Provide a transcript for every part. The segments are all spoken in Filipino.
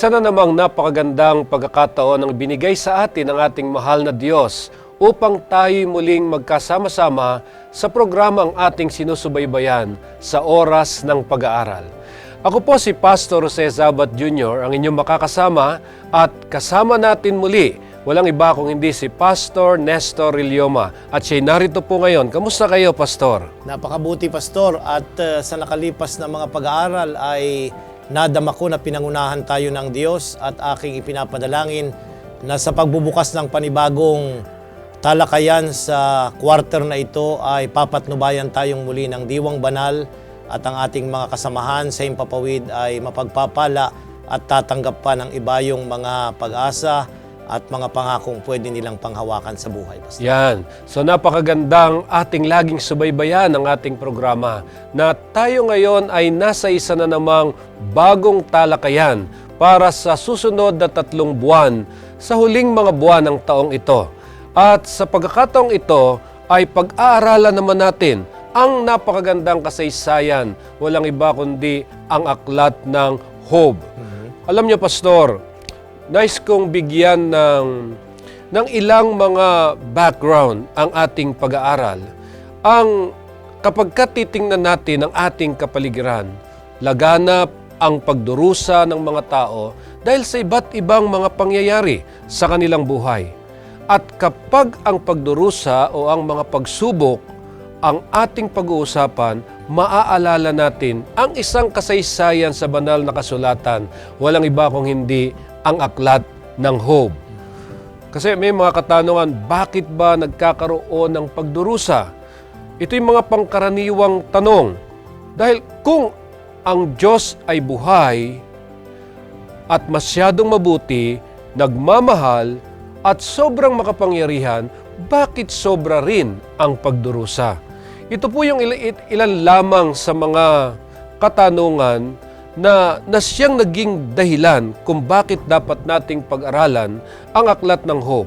Isa na namang napakagandang pagkakataon ang binigay sa atin ng ating mahal na Diyos upang tayo muling magkasama-sama sa programang ating sinusubaybayan sa oras ng pag-aaral. Ako po si Pastor Jose Zabat Jr., ang inyong makakasama at kasama natin muli. Walang iba kung hindi si Pastor Nestor Ilioma. At siya'y narito po ngayon. Kamusta kayo, Pastor? Napakabuti, Pastor. At sa nakalipas na mga pag-aaral ay nadama ko na pinangunahan tayo ng Diyos at aking ipinapadalangin na sa pagbubukas ng panibagong talakayan sa quarter na ito ay papatnubayan tayong muli ng diwang banal at ang ating mga kasamahan sa himpapawid ay mapagpapala at tatanggap pa ng iba yung mga pag-asa at mga pangakong pwede nilang panghawakan sa buhay. Pastor. Yan. So napakagandang ating laging subaybayan ng ating programa na tayo ngayon ay nasa isa na namang bagong talakayan para sa susunod na 3 buwan sa huling mga buwan ng taong ito. At sa pagkakataong ito ay pag-aaralan naman natin ang napakagandang kasaysayan, walang iba kundi ang aklat ng Job. Alam niyo, Pastor, nais kong bigyan ng ilang mga background ang ating pag-aaral. Kapag titingnan natin ang ating kapaligiran, laganap ang pagdurusa ng mga tao dahil sa iba't ibang mga pangyayari sa kanilang buhay. At kapag ang pagdurusa o ang mga pagsubok ang ating pag-uusapan, maaalala natin ang isang kasaysayan sa banal na kasulatan, walang iba kung hindi ang aklat ng Job. Kasi may mga katanungan, bakit ba nagkakaroon ng pagdurusa? Ito yung mga pangkaraniwang tanong. Dahil kung ang Diyos ay buhay at masyadong mabuti, nagmamahal at sobrang makapangyarihan, bakit sobra rin ang pagdurusa? Ito po yung ilan lamang sa mga katanungan na siyang naging dahilan kung bakit dapat nating pag-aralan ang aklat ng Job.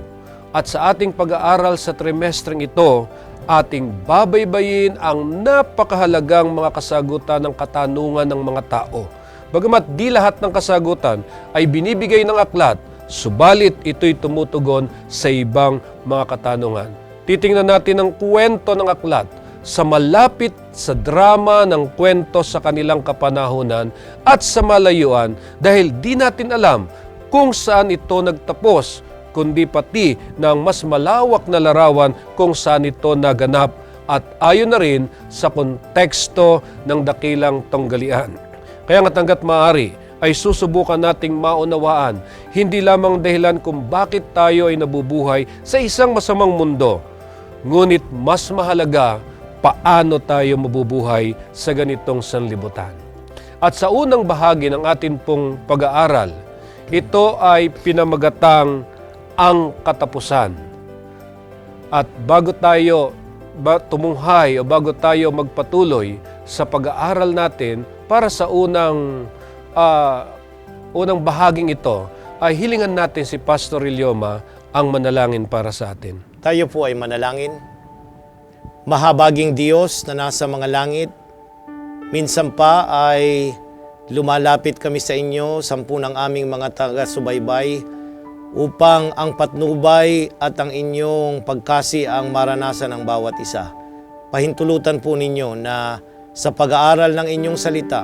At sa ating pag-aaral sa trimestreng ito, ating babaybayin ang napakahalagang mga kasagutan ng katanungan ng mga tao. Bagamat di lahat ng kasagutan ay binibigay ng aklat, subalit ito'y tumutugon sa ibang mga katanungan. Titingnan natin ang kwento ng aklat sa malapit sa drama ng kwento sa kanilang kapanahunan at sa malayuan dahil di natin alam kung saan ito nagtapos, kundi pati ng mas malawak na larawan kung saan ito naganap at ayon na rin sa konteksto ng dakilang tunggalian. Kaya nga't hangga't maaari ay susubukan nating maunawaan hindi lamang dahilan kung bakit tayo ay nabubuhay sa isang masamang mundo, ngunit mas mahalaga paano tayo mabubuhay sa ganitong sanlibutan. At sa unang bahagi ng atin pong pag-aaral, ito ay pinamagatang ang katapusan. At bago tayo tumunghay o bago tayo magpatuloy sa pag-aaral natin para sa unang bahaging ito, ay hilingan natin si Pastor Ilioma ang manalangin para sa atin. Tayo po ay manalangin. Mahabaging Diyos na nasa mga langit, minsan pa ay lumalapit kami sa inyo, 10 ng aming mga taga-subaybay, upang ang patnubay at ang inyong pagkasi ang maranasan ng bawat isa. Pahintulutan po ninyo na sa pag-aaral ng inyong salita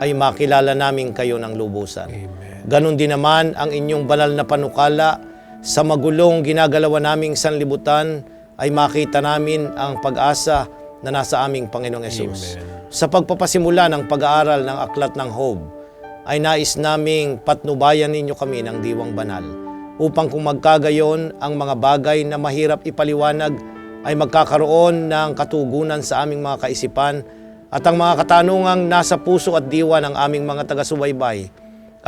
ay makilala namin kayo ng lubusan. Amen. Ganon din naman ang inyong banal na panukala sa magulong ginagalawan naming sanlibutan ay makita namin ang pag-asa na nasa aming Panginoong Hesus. Sa pagpapasimula ng pag-aaral ng aklat ng Job, ay nais naming patnubayan ninyo kami ng diwang banal, upang kung magkagayon ang mga bagay na mahirap ipaliwanag ay magkakaroon ng katugunan sa aming mga kaisipan at ang mga katanungang nasa puso at diwa ng aming mga taga-subaybay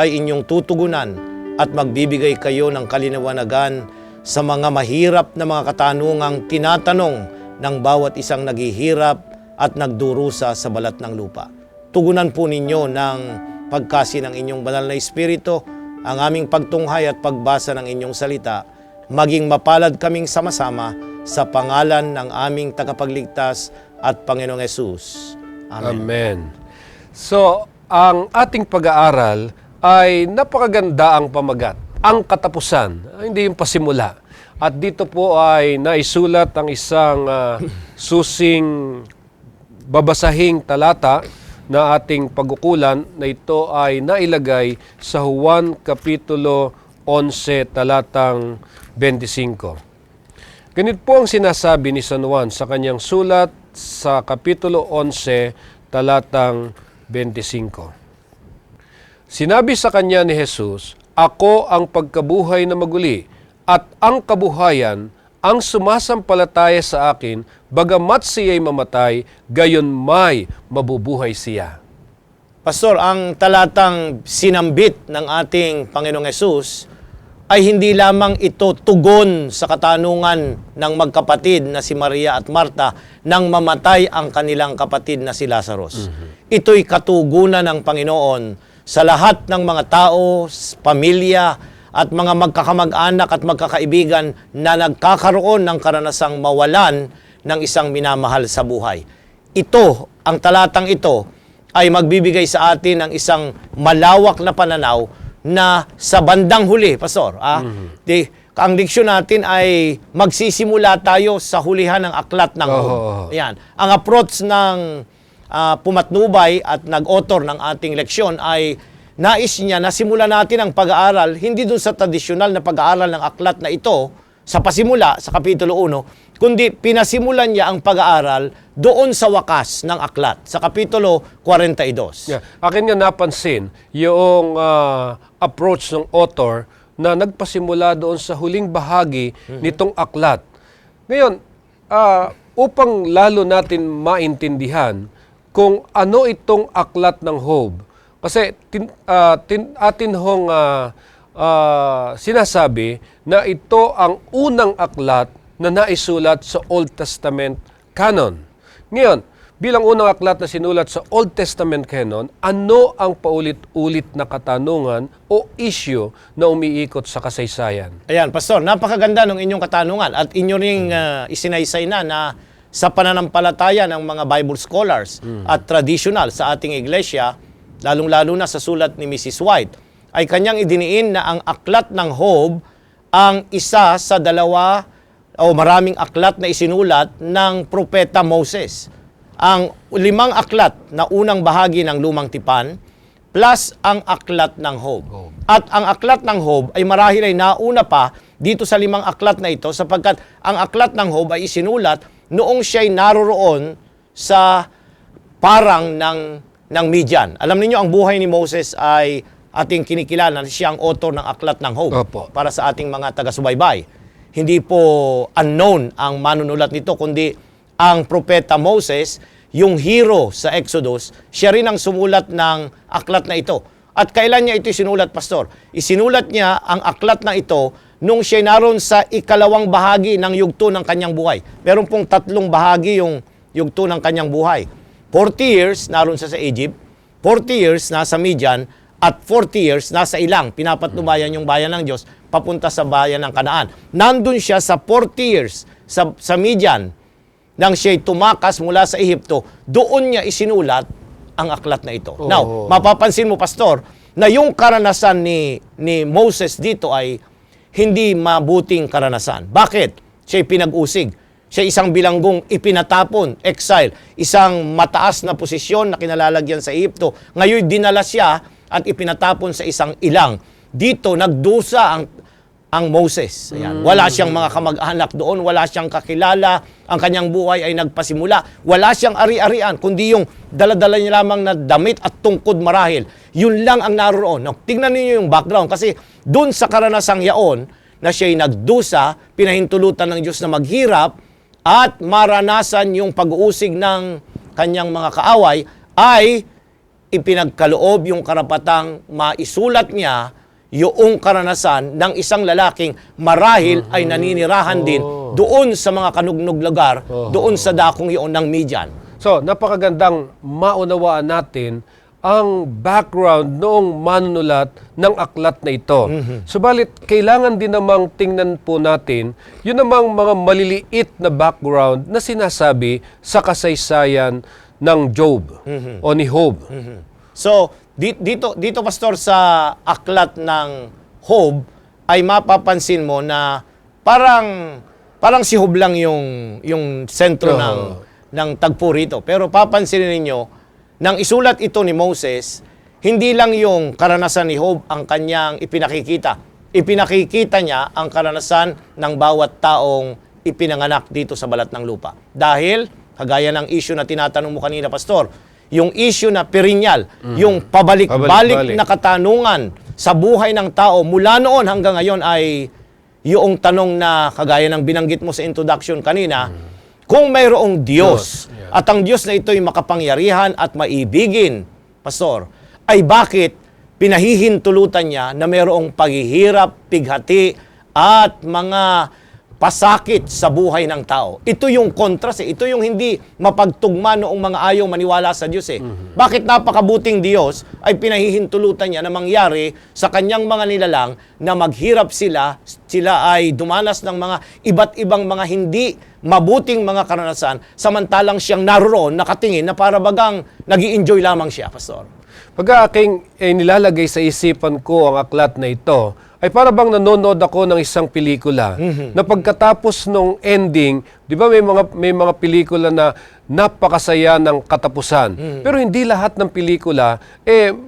ay inyong tutugunan at magbibigay kayo ng kalinawagan sa mga mahirap na mga katanungang tinatanong ng bawat isang naghihirap at nagdurusa sa balat ng lupa. Tugunan po ninyo ng pagkasi ng inyong banal na Espiritu ang aming pagtunghay at pagbasa ng inyong salita, maging mapalad kaming sama-sama sa pangalan ng aming tagapagligtas at Panginoong Hesus. Amen. Amen. So, ang ating pag-aaral ay napakaganda ang pamagat. Ang katapusan, hindi yung pasimula. At dito po ay naisulat ang isang susing babasahing talata na ating pag-ukulan na ito ay nailagay sa Juan Kapitulo 11, talatang 25. Ganito po ang sinasabi ni San Juan sa kanyang sulat sa Kapitulo 11, talatang 25. Sinabi sa kanya ni Jesus, "Ako ang pagkabuhay na maguli, at ang kabuhayan, ang sumasampalataya sa akin, bagamat siya'y mamatay, gayon may mabubuhay siya." Pastor, ang talatang sinambit ng ating Panginoong Hesus ay hindi lamang ito tugon sa katanungan ng magkapatid na si Maria at Marta nang mamatay ang kanilang kapatid na si Lazarus. Ito'y katugunan ng Panginoon sa lahat ng mga tao, pamilya, at mga magkakamag-anak at magkakaibigan na nagkakaroon ng karanasang mawalan ng isang minamahal sa buhay. Ito, ang talatang ito, ay magbibigay sa atin ng isang malawak na pananaw na sa bandang huli, Pastor. Ang diksyon natin ay magsisimula tayo sa hulihan ng aklat ng Job. Yan. Ang approach ng pumatnubay at nag-author ng ating leksyon ay nais niya na simulan natin ang pag-aaral, hindi dun sa tradisyonal na pag-aaral ng aklat na ito, sa pasimula, sa Kapitulo 1, kundi pinasimulan niya ang pag-aaral doon sa wakas ng aklat, sa Kapitulo 42. Yeah. Akin nga napansin yung approach ng author na nagpasimula doon sa huling bahagi nitong aklat. Ngayon, upang lalo natin maintindihan kung ano itong aklat ng Job, kasi atin hong sinasabi na ito ang unang aklat na naisulat sa Old Testament canon. Ngayon, bilang unang aklat na sinulat sa Old Testament canon, ano ang paulit-ulit na katanungan o issue na umiikot sa kasaysayan? Ayan, Pastor, napakaganda ng inyong katanungan at inyo ring isinaysay na sa pananampalataya ng mga Bible scholars at traditional sa ating iglesia, lalong-lalo na sa sulat ni Mrs. White, ay kanyang idiniin na ang aklat ng Job ang isa sa dalawa o maraming aklat na isinulat ng propeta Moses. Ang 5 aklat na unang bahagi ng Lumang Tipan plus ang aklat ng Job. At ang aklat ng Job ay marahil ay nauna pa dito sa 5 aklat na ito sapagkat ang aklat ng Job ay isinulat noong siya'y naroroon sa parang ng Midian. Alam niyo ang buhay ni Moses ay ating kinikilala na siya ang author ng aklat ng Job. Opo. Para sa ating mga taga-subaybay. Hindi po unknown ang manunulat nito, kundi ang propeta Moses, yung hero sa Exodus, siya rin ang sumulat ng aklat na ito. At kailan niya ito isinulat, Pastor? Isinulat niya ang aklat na ito nung siya naroon sa ikalawang bahagi ng yugto ng kanyang buhay. Meron pong 3 bahagi yung yugto ng kanyang buhay. 40 years naroon siya sa Egypt, 40 years nasa Midian, at 40 years nasa Ilang, pinapatnubayan yung bayan ng Diyos, papunta sa bayan ng Kanaan. Nandun siya sa 40 years sa Midian, nang siya'y tumakas mula sa Ehipto, doon niya isinulat ang aklat na ito. Now, mapapansin mo, Pastor, na yung karanasan ni Moses dito ay hindi mabuting karanasan. Bakit? Siya'y pinag-usig. Siya isang bilanggong ipinatapon, exile, isang mataas na posisyon na kinalalagyan sa Ehipto. Ngayon dinala siya at ipinatapon sa isang ilang. Dito nagdusa ang Moses. Ayan. Wala siyang mga kamag-anak doon, wala siyang kakilala, ang kanyang buhay ay nagpasimula. Wala siyang ari-arian, kundi yung dala-dala niya lamang na damit at tungkod marahil. Yun lang ang naroon. Now, tingnan niyo yung background kasi doon sa karanasang yaon na siya'y nagdusa, pinahintulutan ng Diyos na maghirap at maranasan yung pag-uusig ng kanyang mga kaaway, ay ipinagkaloob yung karapatang maisulat niya yung karanasan ng isang lalaking marahil ay naninirahan din doon sa mga kanugnog lugar, doon sa dakong iyon ng Midian. So, napakagandang maunawaan natin ang background noong manunulat ng aklat na ito. Subalit, kailangan din namang tingnan po natin yun namang mga maliliit na background na sinasabi sa kasaysayan ng Job o ni Job. So, Dito pastor, sa aklat ng Job ay mapapansin mo na parang si Job lang yung sentro ng tagpo rito. Pero papansinin ninyo, nang isulat ito ni Moses, hindi lang yung karanasan ni Job ang kanyang ipinakikita. Ipinakikita niya ang karanasan ng bawat taong ipinanganak dito sa balat ng lupa. Dahil, kagaya ng issue na tinatanong mo kanina, Pastor, yung issue na perennial, yung pabalik-balik na katanungan sa buhay ng tao mula noon hanggang ngayon ay yung tanong na kagaya ng binanggit mo sa introduction kanina, kung mayroong Diyos, at ang Diyos na ito'y makapangyarihan at maibigin, Pastor, ay bakit pinahihintulutan niya na mayroong paghihirap, pighati, at mga pasakit sa buhay ng tao? Ito yung kontras eh. Ito yung hindi mapagtugma noong mga ayaw maniwala sa Diyos eh. Bakit napakabuting Diyos ay pinahihintulutan niya na mangyari sa kanyang mga nilalang na maghirap sila ay dumanas ng mga iba't ibang mga hindi mabuting mga karanasan, samantalang siyang naroon, nakatingin na para bagang nag-i-enjoy lamang siya, Pastor. Pag aking nilalagay sa isipan ko ang aklat na ito, ay para bang nanonood ako ng isang pelikula na pagkatapos nung ending, di ba may mga pelikula na napakasaya ng katapusan. Pero hindi lahat ng pelikula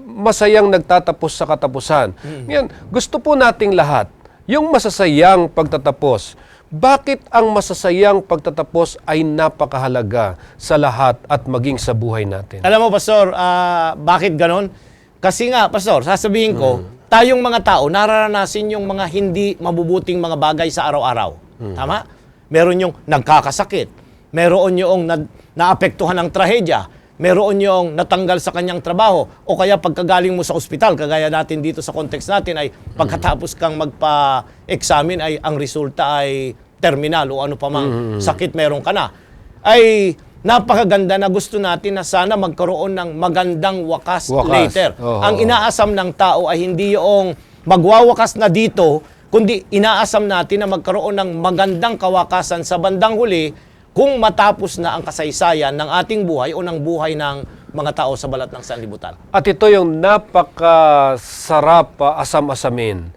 masayang nagtatapos sa katapusan. Ngayon, gusto po nating lahat yung masasayang pagtatapos. Bakit ang masasayang pagtatapos ay napakahalaga sa lahat at maging sa buhay natin? Alam mo, Pastor, bakit ganon? Kasi nga, Pastor, sasabihin ko, tayong mga tao, nararanasin yung mga hindi mabubuting mga bagay sa araw-araw. Tama? Meron yung nagkakasakit. Meron yung naapektuhan ng trahedya. Meron yung natanggal sa kanyang trabaho. O kaya pagkagaling mo sa ospital, kagaya natin dito sa context natin, ay pagkatapos kang magpa-examine, ay ang resulta ay terminal o ano pa mang sakit meron ka na. Ay napakaganda na gusto natin na sana magkaroon ng magandang wakas. Later. Ang inaasam ng tao ay hindi yung magwawakas na dito, kundi inaasam natin na magkaroon ng magandang kawakasan sa bandang huli kung matapos na ang kasaysayan ng ating buhay o ng buhay ng mga tao sa balat ng sanlibutan. At ito yung napakasarap asam-asamin.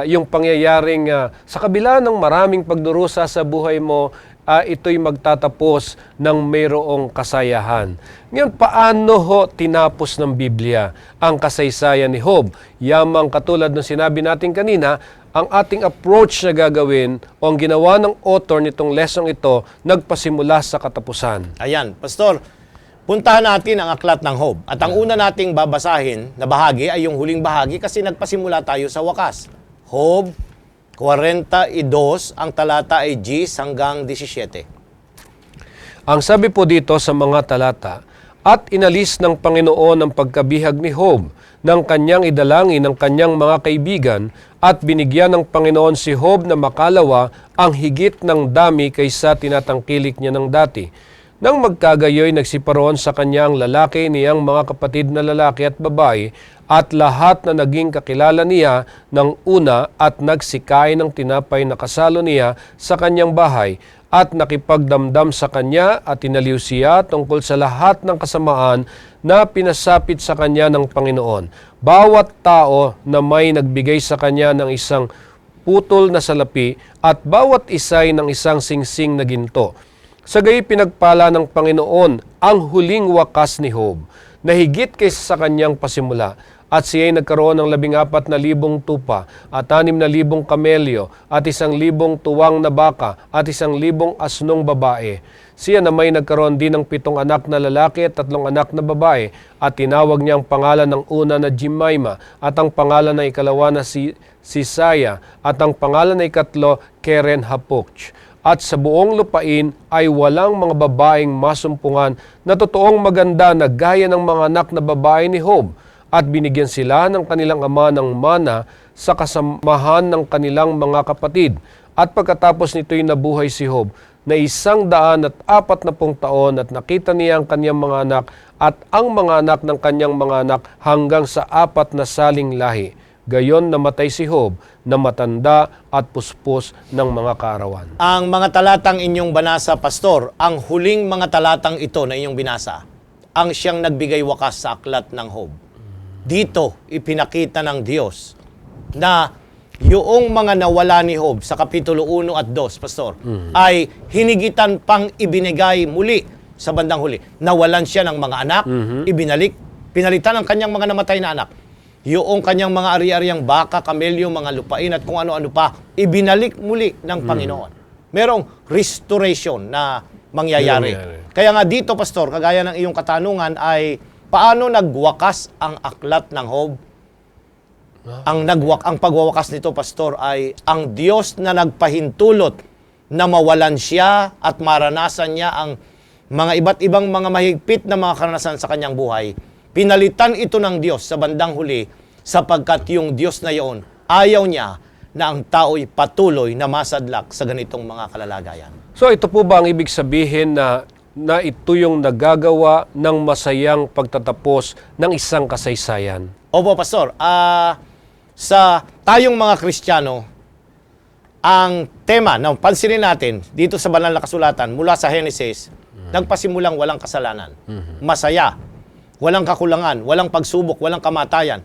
Yung pangyayaring sa kabila ng maraming pagdurusa sa buhay mo, ito'y magtatapos ng mayroong kasayahan. Ngayon, paano ho tinapos ng Biblia ang kasaysayan ni Job? Yamang katulad ng sinabi natin kanina, ang ating approach na gagawin o ang ginawa ng author nitong lesson ito, nagpasimula sa katapusan. Ayan, Pastor, puntahan natin ang aklat ng Job. At ang una nating babasahin na bahagi ay yung huling bahagi kasi nagpasimula tayo sa wakas. Job 42, ang talata ay 10 hanggang 17. Ang sabi po dito sa mga talata, at inalis ng Panginoon ang pagkabihag ni Job ng kanyang idalangin ng kanyang mga kaibigan at binigyan ng Panginoon si Job na makalawa ang higit ng dami kaysa tinatangkilik niya ng dati. Nang magkagayoy, nagsiparoon sa kanya ang lalaki niyang mga kapatid na lalaki at babae at lahat na naging kakilala niya ng una at nagsikay ng tinapay na kasalo niya sa kanyang bahay at nakipagdamdam sa kanya at tinaliw siya tungkol sa lahat ng kasamaan na pinasapit sa kanya ng Panginoon. Bawat tao na may nagbigay sa kanya ng isang putol na salapi at bawat isay ng isang singsing na ginto. Sa gayon pinagpala ng Panginoon ang huling wakas ni Job, na higit kaysa sa kanyang pasimula, at siya ay nagkaroon ng 14,000 tupa, at 6,000 kamelyo, at 1,000 tuwang na baka, at 1,000 asnong babae. Siya na may nagkaroon din ng 7 anak na lalaki at 3 anak na babae, at tinawag niya ang pangalan ng una na Jemima, at ang pangalan ng ikalawa na Sisaya, at ang pangalan ng ikatlo Keren Hapukch. At sa buong lupain ay walang mga babaeng masumpungan na totoong maganda na gaya ng mga anak na babae ni Job, at binigyan sila ng kanilang ama ng mana sa kasamahan ng kanilang mga kapatid. At pagkatapos nito'y nabuhay si Job na 140 taon at nakita niya ang kanyang mga anak at ang mga anak ng kanyang mga anak hanggang sa 4 na saling lahi. Gayon namatay si Job na matanda at puspos ng mga kaarawan. Ang mga talatang inyong banasa, Pastor, ang huling mga talatang ito na inyong binasa, ang siyang nagbigay wakas sa aklat ng Job. Dito, ipinakita ng Diyos na yung mga nawala ni Job sa Kapitulo 1 at 2, Pastor, ay hinigitan pang ibinigay muli sa bandang huli. Nawalan siya ng mga anak, pinalitan ang kanyang mga namatay na anak. Yung kanyang mga ari-ariang baka, kamelyo, mga lupain at kung ano-ano pa, ibinalik muli ng Panginoon. Merong restoration na mangyayari. Kaya nga dito, Pastor, kagaya ng iyong katanungan ay paano nagwakas ang aklat ng Job? Ang pagwawakas nito, Pastor, ay ang Diyos na nagpahintulot na mawalan siya at maranasan niya ang mga iba't ibang mga mahigpit na mga karanasan sa kanyang buhay. Pinalitan ito ng Diyos sa bandang huli sapagkat yung Diyos na iyon ayaw niya na ang tao'y patuloy na masadlak sa ganitong mga kalalagayan. So ito po ba ang ibig sabihin na ito yung nagagawa ng masayang pagtatapos ng isang kasaysayan? Opo, Pastor. Sa tayong mga Kristiyano, ang tema na pansinin natin dito sa banal na kasulatan mula sa Genesis, nagpasimulang walang kasalanan, masaya, walang kakulangan, walang pagsubok, walang kamatayan.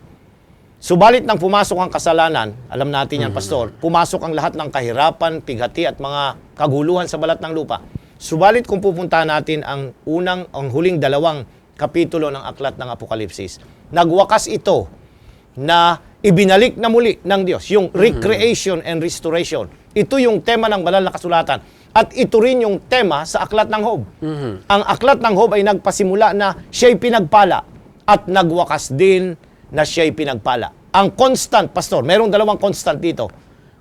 Subalit nang pumasok ang kasalanan, alam natin yan, Pastor, pumasok ang lahat ng kahirapan, pighati at mga kaguluhan sa balat ng lupa. Subalit kung pupuntahan natin ang huling 2 kapitulo ng aklat ng Apokalipsis, nagwakas ito na ibinalik na muli ng Diyos, yung recreation and restoration. Ito yung tema ng banal na kasulatan. At ito rin yung tema sa aklat ng Job. Ang aklat ng Job ay nagpasimula na siya'y pinagpala at nagwakas din na siya'y pinagpala. Ang constant, Pastor, mayroong 2 constant dito.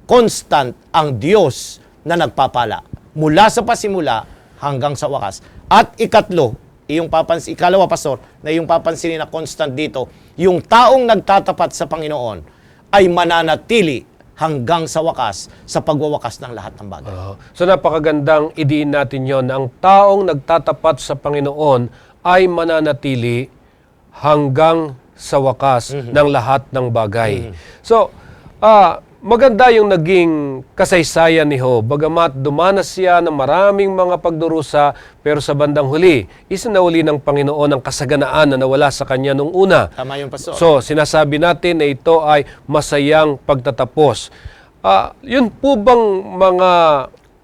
Constant ang Diyos na nagpapala. Mula sa pasimula hanggang sa wakas. At ikalawa, Pastor, na yung papansinin na constant dito, yung taong nagtatapat sa Panginoon ay mananatili hanggang sa wakas, sa pagwawakas ng lahat ng bagay. So napakagandang idiin natin yon na ang taong nagtatapat sa Panginoon ay mananatili hanggang sa wakas ng lahat ng bagay. So, maganda yung naging kasaysayan ni Job. Bagamat dumanas siya ng maraming mga pagdurusa, pero sa bandang huli, isinauli ng Panginoon ang kasaganaan na nawala sa kanya nung una. Tama yung Pastor. So, sinasabi natin na ito ay masayang pagtatapos. Yun po bang mga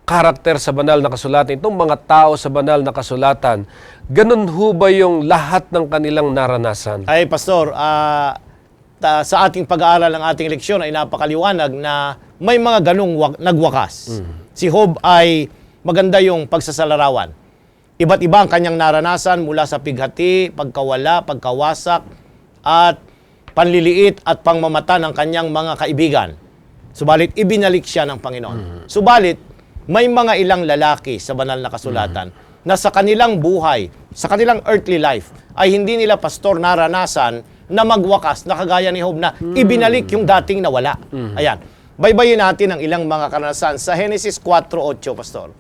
karakter sa banal na kasulatan, itong mga tao sa banal na kasulatan, ganun ho ba yung lahat ng kanilang naranasan? Ay, Pastor, sa ating pag-aaral ng ating leksyon ay napakaliwanag na may mga ganung nagwakas. Si Job ay maganda yung pagsasalarawan. Iba't iba ang kanyang naranasan mula sa pighati, pagkawala, pagkawasak, at panliliit at pangmamata ng kanyang mga kaibigan. Subalit, ibinalik siya ng Panginoon. Subalit, may mga ilang lalaki sa banal na kasulatan na sa kanilang buhay, sa kanilang earthly life, ay hindi nila, Pastor, naranasan na magwakas na kagaya ni Job na ibinalik yung dating nawala. Ayan. Baybayin natin ang ilang mga karanasan sa Genesis 4:8, Pastor.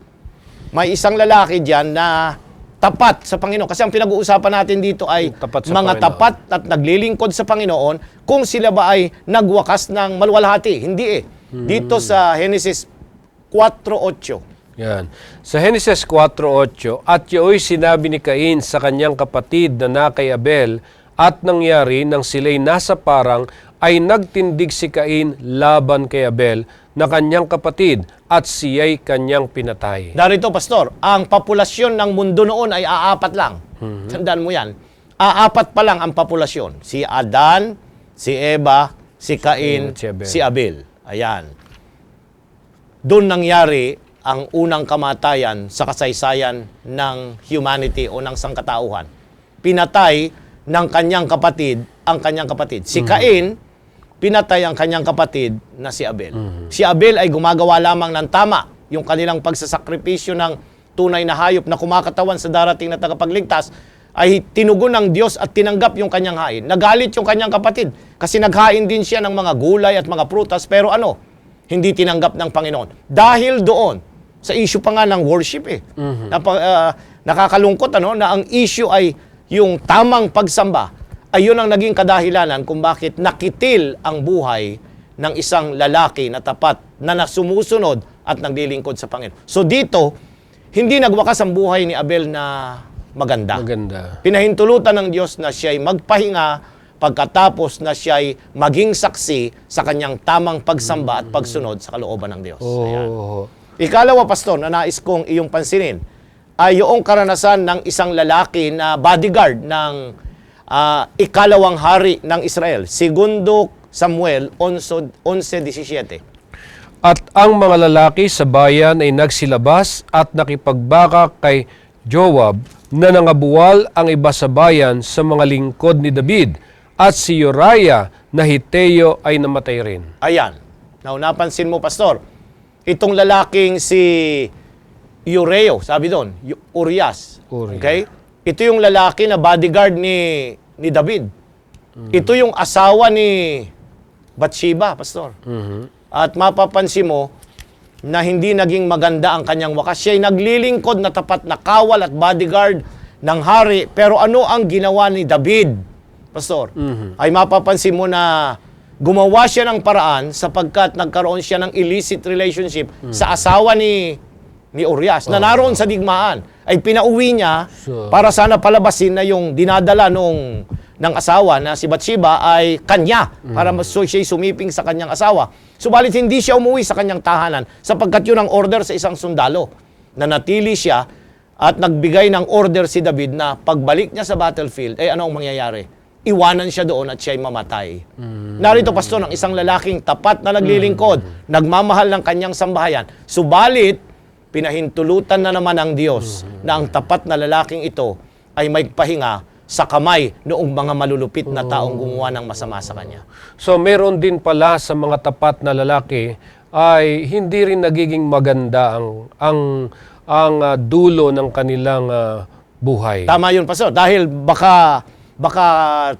May isang lalaki diyan na tapat sa Panginoon. Kasi ang pinag-uusapan natin dito ay mga tapat at naglilingkod sa Panginoon. Kung sila ba ay nagwakas ng maluwalhati? Hindi eh. Dito sa Genesis 4:8. Yan. Sa Genesis 4:8, at yaoy sinabi ni Cain sa kanyang kapatid na kay Abel, at nangyari nang sila'y nasa parang, ay nagtindig si Cain laban kay Abel na kanyang kapatid, at siya'y kanyang pinatay. Darito, Pastor, ang populasyon ng mundo noon ay aapat lang. Tandaan mo yan. Aapat pa lang ang populasyon. Si Adan, si Eva, si Cain, si Abel. Ayan. Doon nangyari ang unang kamatayan sa kasaysayan ng humanity o ng sangkatauhan. Pinatay ng kanyang kapatid ang kanyang kapatid. Si Cain, pinatay ang kanyang kapatid na si Abel. Si Abel ay gumagawa lamang ng tama, yung kanilang pagsasakripisyo ng tunay na hayop na kumakatawan sa darating na tagapagligtas, ay tinugon ng Diyos at tinanggap yung kanyang hain. Nagalit yung kanyang kapatid kasi naghain din siya ng mga gulay at mga prutas, pero hindi tinanggap ng Panginoon. Dahil doon, sa issue pa nga ng worship nakakalungkot na ang issue ay yung tamang pagsamba, ay yun ang naging kadahilanan kung bakit nakitil ang buhay ng isang lalaki na tapat na nasumusunod at naglilingkod sa Panginoon. So dito, hindi nagwakas ang buhay ni Abel na maganda. Maganda. Pinahintulutan ng Diyos na siya'y magpahinga pagkatapos na siya'y maging saksi sa kanyang tamang pagsamba at pagsunod sa kalooban ng Diyos. Ayan. Oo. Ikalawa, Pastor, na nais kong iyong pansinin ay yung karanasan ng isang lalaki na bodyguard ng ikalawang hari ng Israel. Segundo Samuel 11:17. At ang mga lalaki sa bayan ay nagsilabas at nakipagbaka kay Joab na nangabuwal ang iba sa bayan sa mga lingkod ni David, at si Uriah na Hiteo ay namatay rin. Ayan. Now, napansin mo, Pastor, itong lalaking si Uriah, sabi doon, Urias. Uriah. Okay? Ito yung lalaki na bodyguard ni David. Ito yung asawa ni Bathsheba, Pastor. At mapapansin mo na hindi naging maganda ang kanyang wakas. Siya'y naglilingkod na tapat na kawal at bodyguard ng hari. Pero ano ang ginawa ni David, Pastor? Ay mapapansin mo na gumawa siya ng paraan sapagkat nagkaroon siya ng illicit relationship sa asawa ni Urias na naroon sa digmaan. Ay pinauwi niya para sana palabasin na yung dinadala ng asawa na si Bathsheba ay kanya para siya'y sumiping sa kanyang asawa. Subalit hindi siya umuwi sa kanyang tahanan sapagkat yun ang order sa isang sundalo. Nanatili siya at nagbigay ng order si David na pagbalik niya sa battlefield, ano ang mangyayari? Iwanan siya doon at siya'y mamatay. Narito, Pastor, ng isang lalaking tapat na naglilingkod, nagmamahal ng kanyang sambahayan. Subalit, pinahintulutan na naman ng Diyos na ang tapat na lalaking ito ay magpahinga sa kamay noong mga malulupit na taong gumawa ng masama sa kanya. So meron din pala sa mga tapat na lalaki ay hindi rin nagiging maganda ang dulo ng kanilang buhay. Tama yun, Pastor. Dahil baka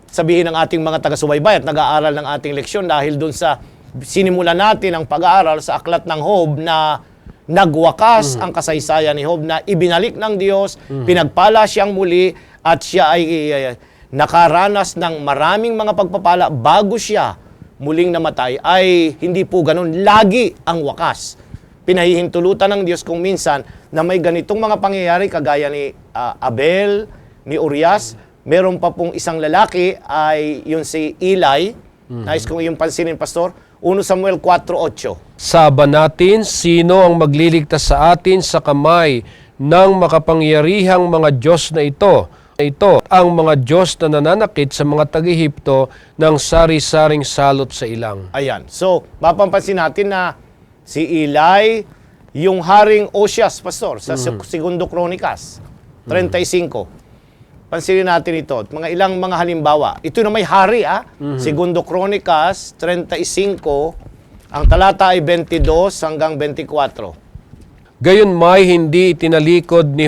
sabihin ng ating mga taga-subaybay at nag-aaral ng ating leksyon dahil dun sa sinimula natin ang pag-aaral sa aklat ng Job na nagwakas ang kasaysayan ni Job na ibinalik ng Diyos, pinagpala siyang muli at siya ay nakaranas ng maraming mga pagpapala bago siya muling namatay, ay hindi po ganun. Lagi ang wakas. Pinahihintulutan ng Diyos kung minsan na may ganitong mga pangyayari kagaya ni Abel, ni Urias. Meron pa pong isang lalaki ay yun si Eli. Nais kong iyong pansinin, Pastor. 1 Samuel 4:8. Saban natin, sino ang magliligtas sa atin sa kamay ng makapangyarihang mga Diyos na ito? Ito ang mga Diyos na nananakit sa mga taga-Ehipto ng sari-saring salot sa ilang. Ayan. So, mapapansin natin na si Eli, yung haring Osias, Pastor, sa Segundo Kronikas 35. Pansinin natin ito. Mga ilang mga halimbawa. Ito na may hari, Segundo Kronikas 35, ang talata ay 22 hanggang 24. Gayon may hindi itinalikod ni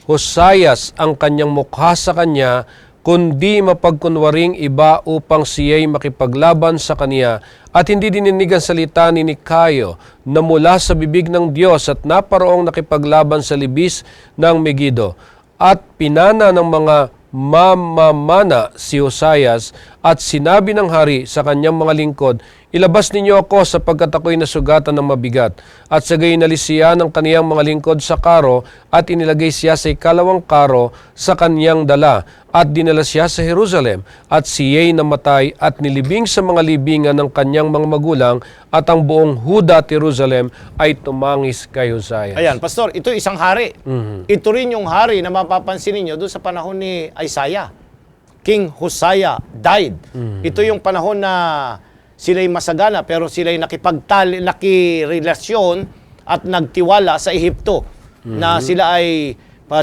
Hosayas ang kanyang mukha sa kanya, kundi mapagkunwaring iba upang siya'y makipaglaban sa kaniya, at hindi dininig ang salita ni Nikayo na mula sa bibig ng Diyos, at naparoong nakipaglaban sa libis ng Megido. At pinana ng mga mamamana si Hosayas, at sinabi ng hari sa kanyang mga lingkod, ilabas ninyo ako sapagkat ako'y nasugatan ng mabigat. At sa gayon inalis siya ng kaniyang mga lingkod sa karo, at inilagay siya sa ikalawang karo sa kaniyang dala, at dinala siya sa Jerusalem. At siya'y namatay at nilibing sa mga libingan ng kaniyang mga magulang, at ang buong Huda at Jerusalem ay tumangis kay Hosayas. Ayan, Pastor, ito isang hari. Ito rin yung hari na mapapansin ninyo doon sa panahon ni Isaiah. King Hosea died. Ito yung panahon na sila'y masagana pero sila'y nakirelasyon at nagtiwala sa Ehipto na sila ay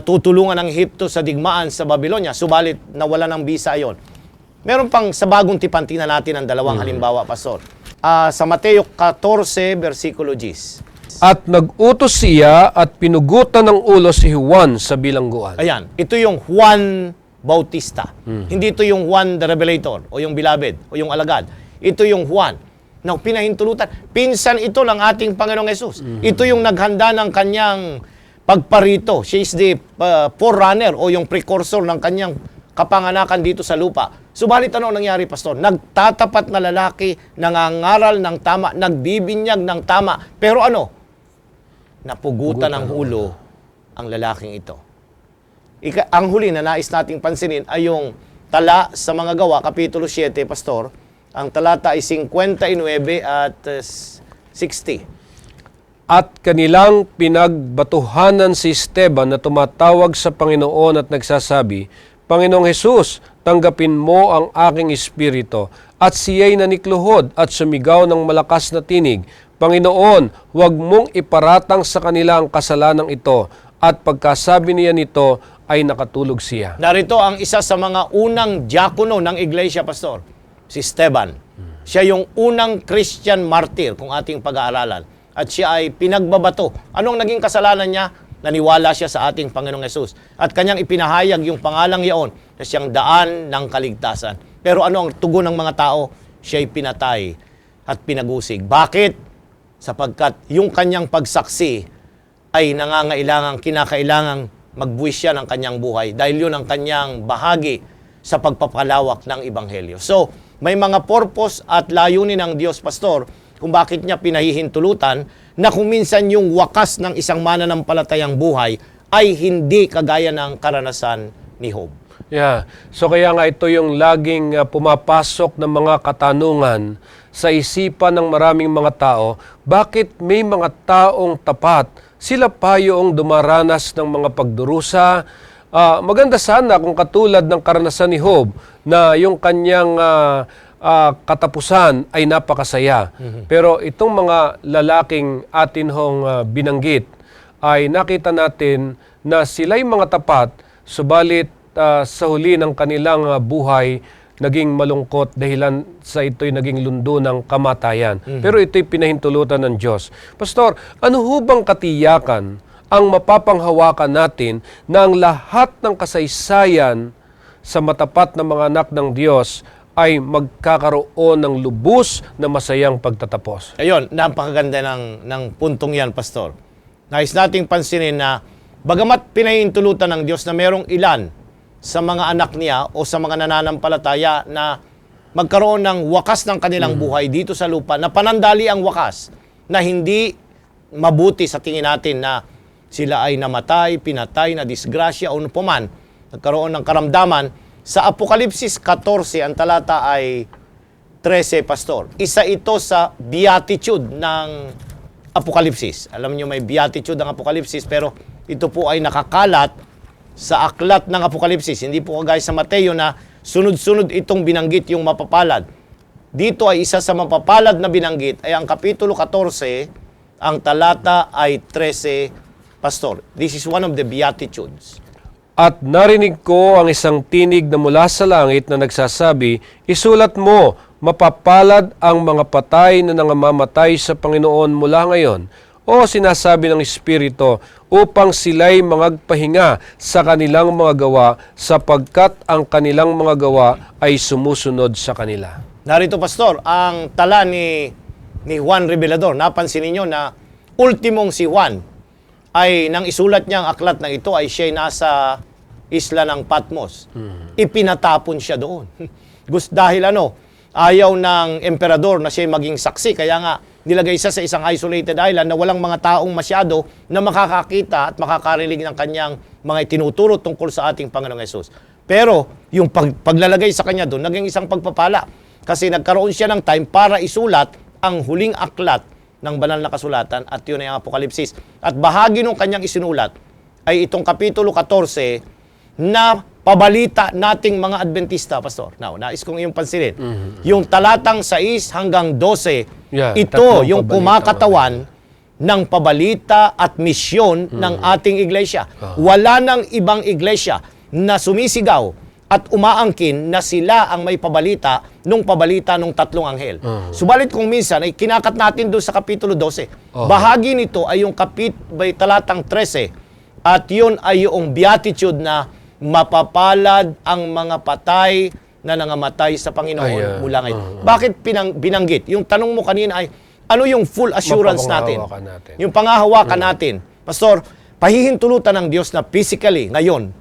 tutulungan ng Ehipto sa digmaan sa Babylonia. Subalit nawala ng bisa yon. Meron pang sa bagong tipan, tingnan natin ang dalawang halimbawa, Pastor. Sa Mateo 14, versikulo 10. At nag-utos siya at pinugutan ng ulo si Juan sa bilangguan. Ayan, ito yung Juan Bautista. Hindi ito yung Juan the Revelator o yung Beloved o yung Alagad. Ito yung Juan. Now, pinahintulutan. Pinsan ito ng ating Panginoong Yesus. Ito yung naghanda ng kanyang pagparito. She is the forerunner o yung precursor ng kanyang kapanganakan dito sa lupa. Subalit ano nangyari, Pastor? Nagtatapat na lalaki, nangangaral ng tama, nagbibinyag ng tama. Pero ano? Napugutan ng ulo ang lalaking ito. Ang huli na nais nating pansinin ay yung tala sa mga gawa, Kapitulo 7, Pastor. Ang talata ay 59 at 60. At kanilang pinagbatuhanan si Esteban na tumatawag sa Panginoon at nagsasabi, Panginoong Hesus, tanggapin mo ang aking espiritu. At siya'y nanikluhod at sumigaw ng malakas na tinig, Panginoon, huwag mong iparatang sa kanila ang kasalanang ito. At pagkasabi niya nito, ay nakatulog siya. Narito ang isa sa mga unang diakono ng iglesia, Pastor, si Esteban. Siya yung unang Christian martyr kung ating pag-aaralan. At siya ay pinagbabato. Anong naging kasalanan niya? Naniwala siya sa ating Panginoong Hesus. At kanyang ipinahayag yung pangalang iyon na siyang daan ng kaligtasan. Pero ano ang tugon ng mga tao? Siya'y pinatay at pinagusig. Bakit? Sapagkat yung kanyang pagsaksi ay kinakailangang magbuwis siya ng kanyang buhay dahil yun ang kanyang bahagi sa pagpapalawak ng Ebanghelyo. So, may mga purpose at layunin ng Diyos, Pastor, kung bakit niya pinahihintulutan na kung minsan yung wakas ng isang mananampalatayang buhay ay hindi kagaya ng karanasan ni Job. Yeah. So kaya nga ito yung laging pumapasok ng mga katanungan sa isipan ng maraming mga tao. Bakit may mga taong tapat, sila pa yung dumaranas ng mga pagdurusa? Maganda sana kung katulad ng karanasan ni Job na yung kanyang katapusan ay napakasaya. Pero itong mga lalaking atin hong binanggit ay nakita natin na sila'y mga tapat, subalit sa huli ng kanilang buhay naging malungkot dahilan sa ito'y naging lundo ng kamatayan. Pero ito'y pinahintulutan ng Diyos. Pastor, ano ho bang katiyakan ang mapapanghawakan natin na ang lahat ng kasaysayan sa matapat na mga anak ng Diyos ay magkakaroon ng lubos na masayang pagtatapos? Ayun, napakaganda ng puntong yan, Pastor. Nais nating pansinin na bagamat pinahintulutan ng Diyos na merong ilan sa mga anak niya o sa mga nananampalataya na magkaroon ng wakas ng kanilang buhay dito sa lupa, na panandali ang wakas, na hindi mabuti sa tingin natin na sila ay namatay, pinatay, na disgrasya o nupuman, nagkaroon ng karamdaman. Sa Apokalipsis 14, ang talata ay 13, Pastor. Isa ito sa beatitude ng Apokalipsis. Alam niyo may beatitude ang Apokalipsis, pero ito po ay nakakalat sa aklat ng Apokalipsis. Hindi po kagaya sa Mateo na sunod-sunod itong binanggit yung mapapalad. Dito ay isa sa mapapalad na binanggit ay ang Kapitulo 14, ang talata ay 13, Pastor. This is one of the Beatitudes. At narinig ko ang isang tinig na mula sa langit na nagsasabi, isulat mo, mapapalad ang mga patay na nangamamatay sa Panginoon mula ngayon, o sinasabi ng Espiritu, upang sila'y mangagpahinga sa kanilang mga gawa, sapagkat ang kanilang mga gawa ay sumusunod sa kanila. Narito, Pastor, ang tala ni Juan Revelador. Napansin ninyo na ultimong si Juan ay nang isulat niya ang aklat na ito ay siya'y nasa isla ng Patmos. Ipinatapon siya doon. Dahil ayaw ng emperador na siya'y maging saksi, kaya nga nilagay siya sa isang isolated island na walang mga taong masyado na makakakita at makakarinig ng kanyang mga itinuturo tungkol sa ating Panginoong Hesus. Pero yung paglalagay sa kanya doon, naging isang pagpapala. Kasi nagkaroon siya ng time para isulat ang huling aklat ng banal na kasulatan, at yun ay ang Apokalipsis. At bahagi ng kanyang isinulat ay itong Kapitulo 14 na pabalita nating mga Adventista, Pastor. Now, nais kong iyong pansinin. Yung talatang 6 hanggang 12, ito yung kumakatawan ng pabalita at misyon ng ating iglesia. Wala nang ibang iglesia na sumisigaw at umaangkin na sila ang may pabalita nung pabalita nung tatlong anghel. Subalit kung minsan ay kinakat natin doon sa Kapitulo 12. Bahagi nito ay yung talatang 13, at yun ay yung beatitude na mapapalad ang mga patay na nangamatay sa Panginoon mula ngayon. Bakit binanggit? Yung tanong mo kanina ay, ano yung full assurance natin? Yung pangahawakan natin. Pastor, pahihintulutan ng Diyos na physically, ngayon,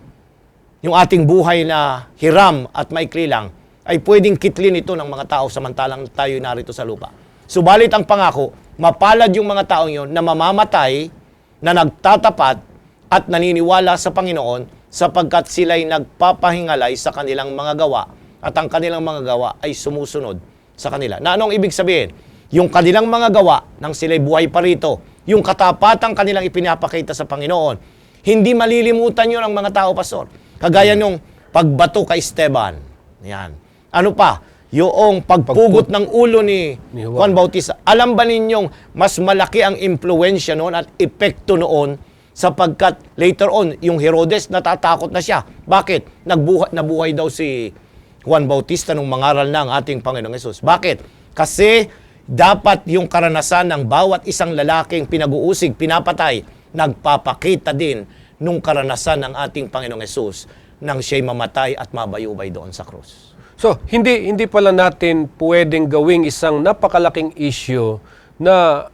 yung ating buhay na hiram at maikli lang, ay pwedeng kitlin ito ng mga tao samantalang tayo narito sa lupa. Subalit ang pangako, mapalad yung mga taong yon na mamamatay, na nagtatapat at naniniwala sa Panginoon, sapagkat sila'y nagpapahingalay sa kanilang mga gawa at ang kanilang mga gawa ay sumusunod sa kanila. Na anong ibig sabihin? Yung kanilang mga gawa nang sila'y buhay pa rito, yung katapatang kanilang ipinapakita sa Panginoon, hindi malilimutan yun ng mga tao, Pastor. Kagaya nung pagbato kay Esteban. Yan. Ano pa? Yung pagpugot ng ulo ni Juan Bautista. Alam ba ninyong mas malaki ang impluensya noon at epekto noon sapagkat later on, yung Herodes natatakot na siya. Bakit? Nabuhay daw si Juan Bautista nung mangaral na ang ating Panginoong Hesus. Bakit? Kasi dapat yung karanasan ng bawat isang lalaking pinag-uusig, pinapatay, nagpapakita din nung karanasan ng ating Panginoong Hesus nang siya'y mamatay at mabayubay doon sa krus. So, hindi pala natin pwedeng gawing isang napakalaking issue na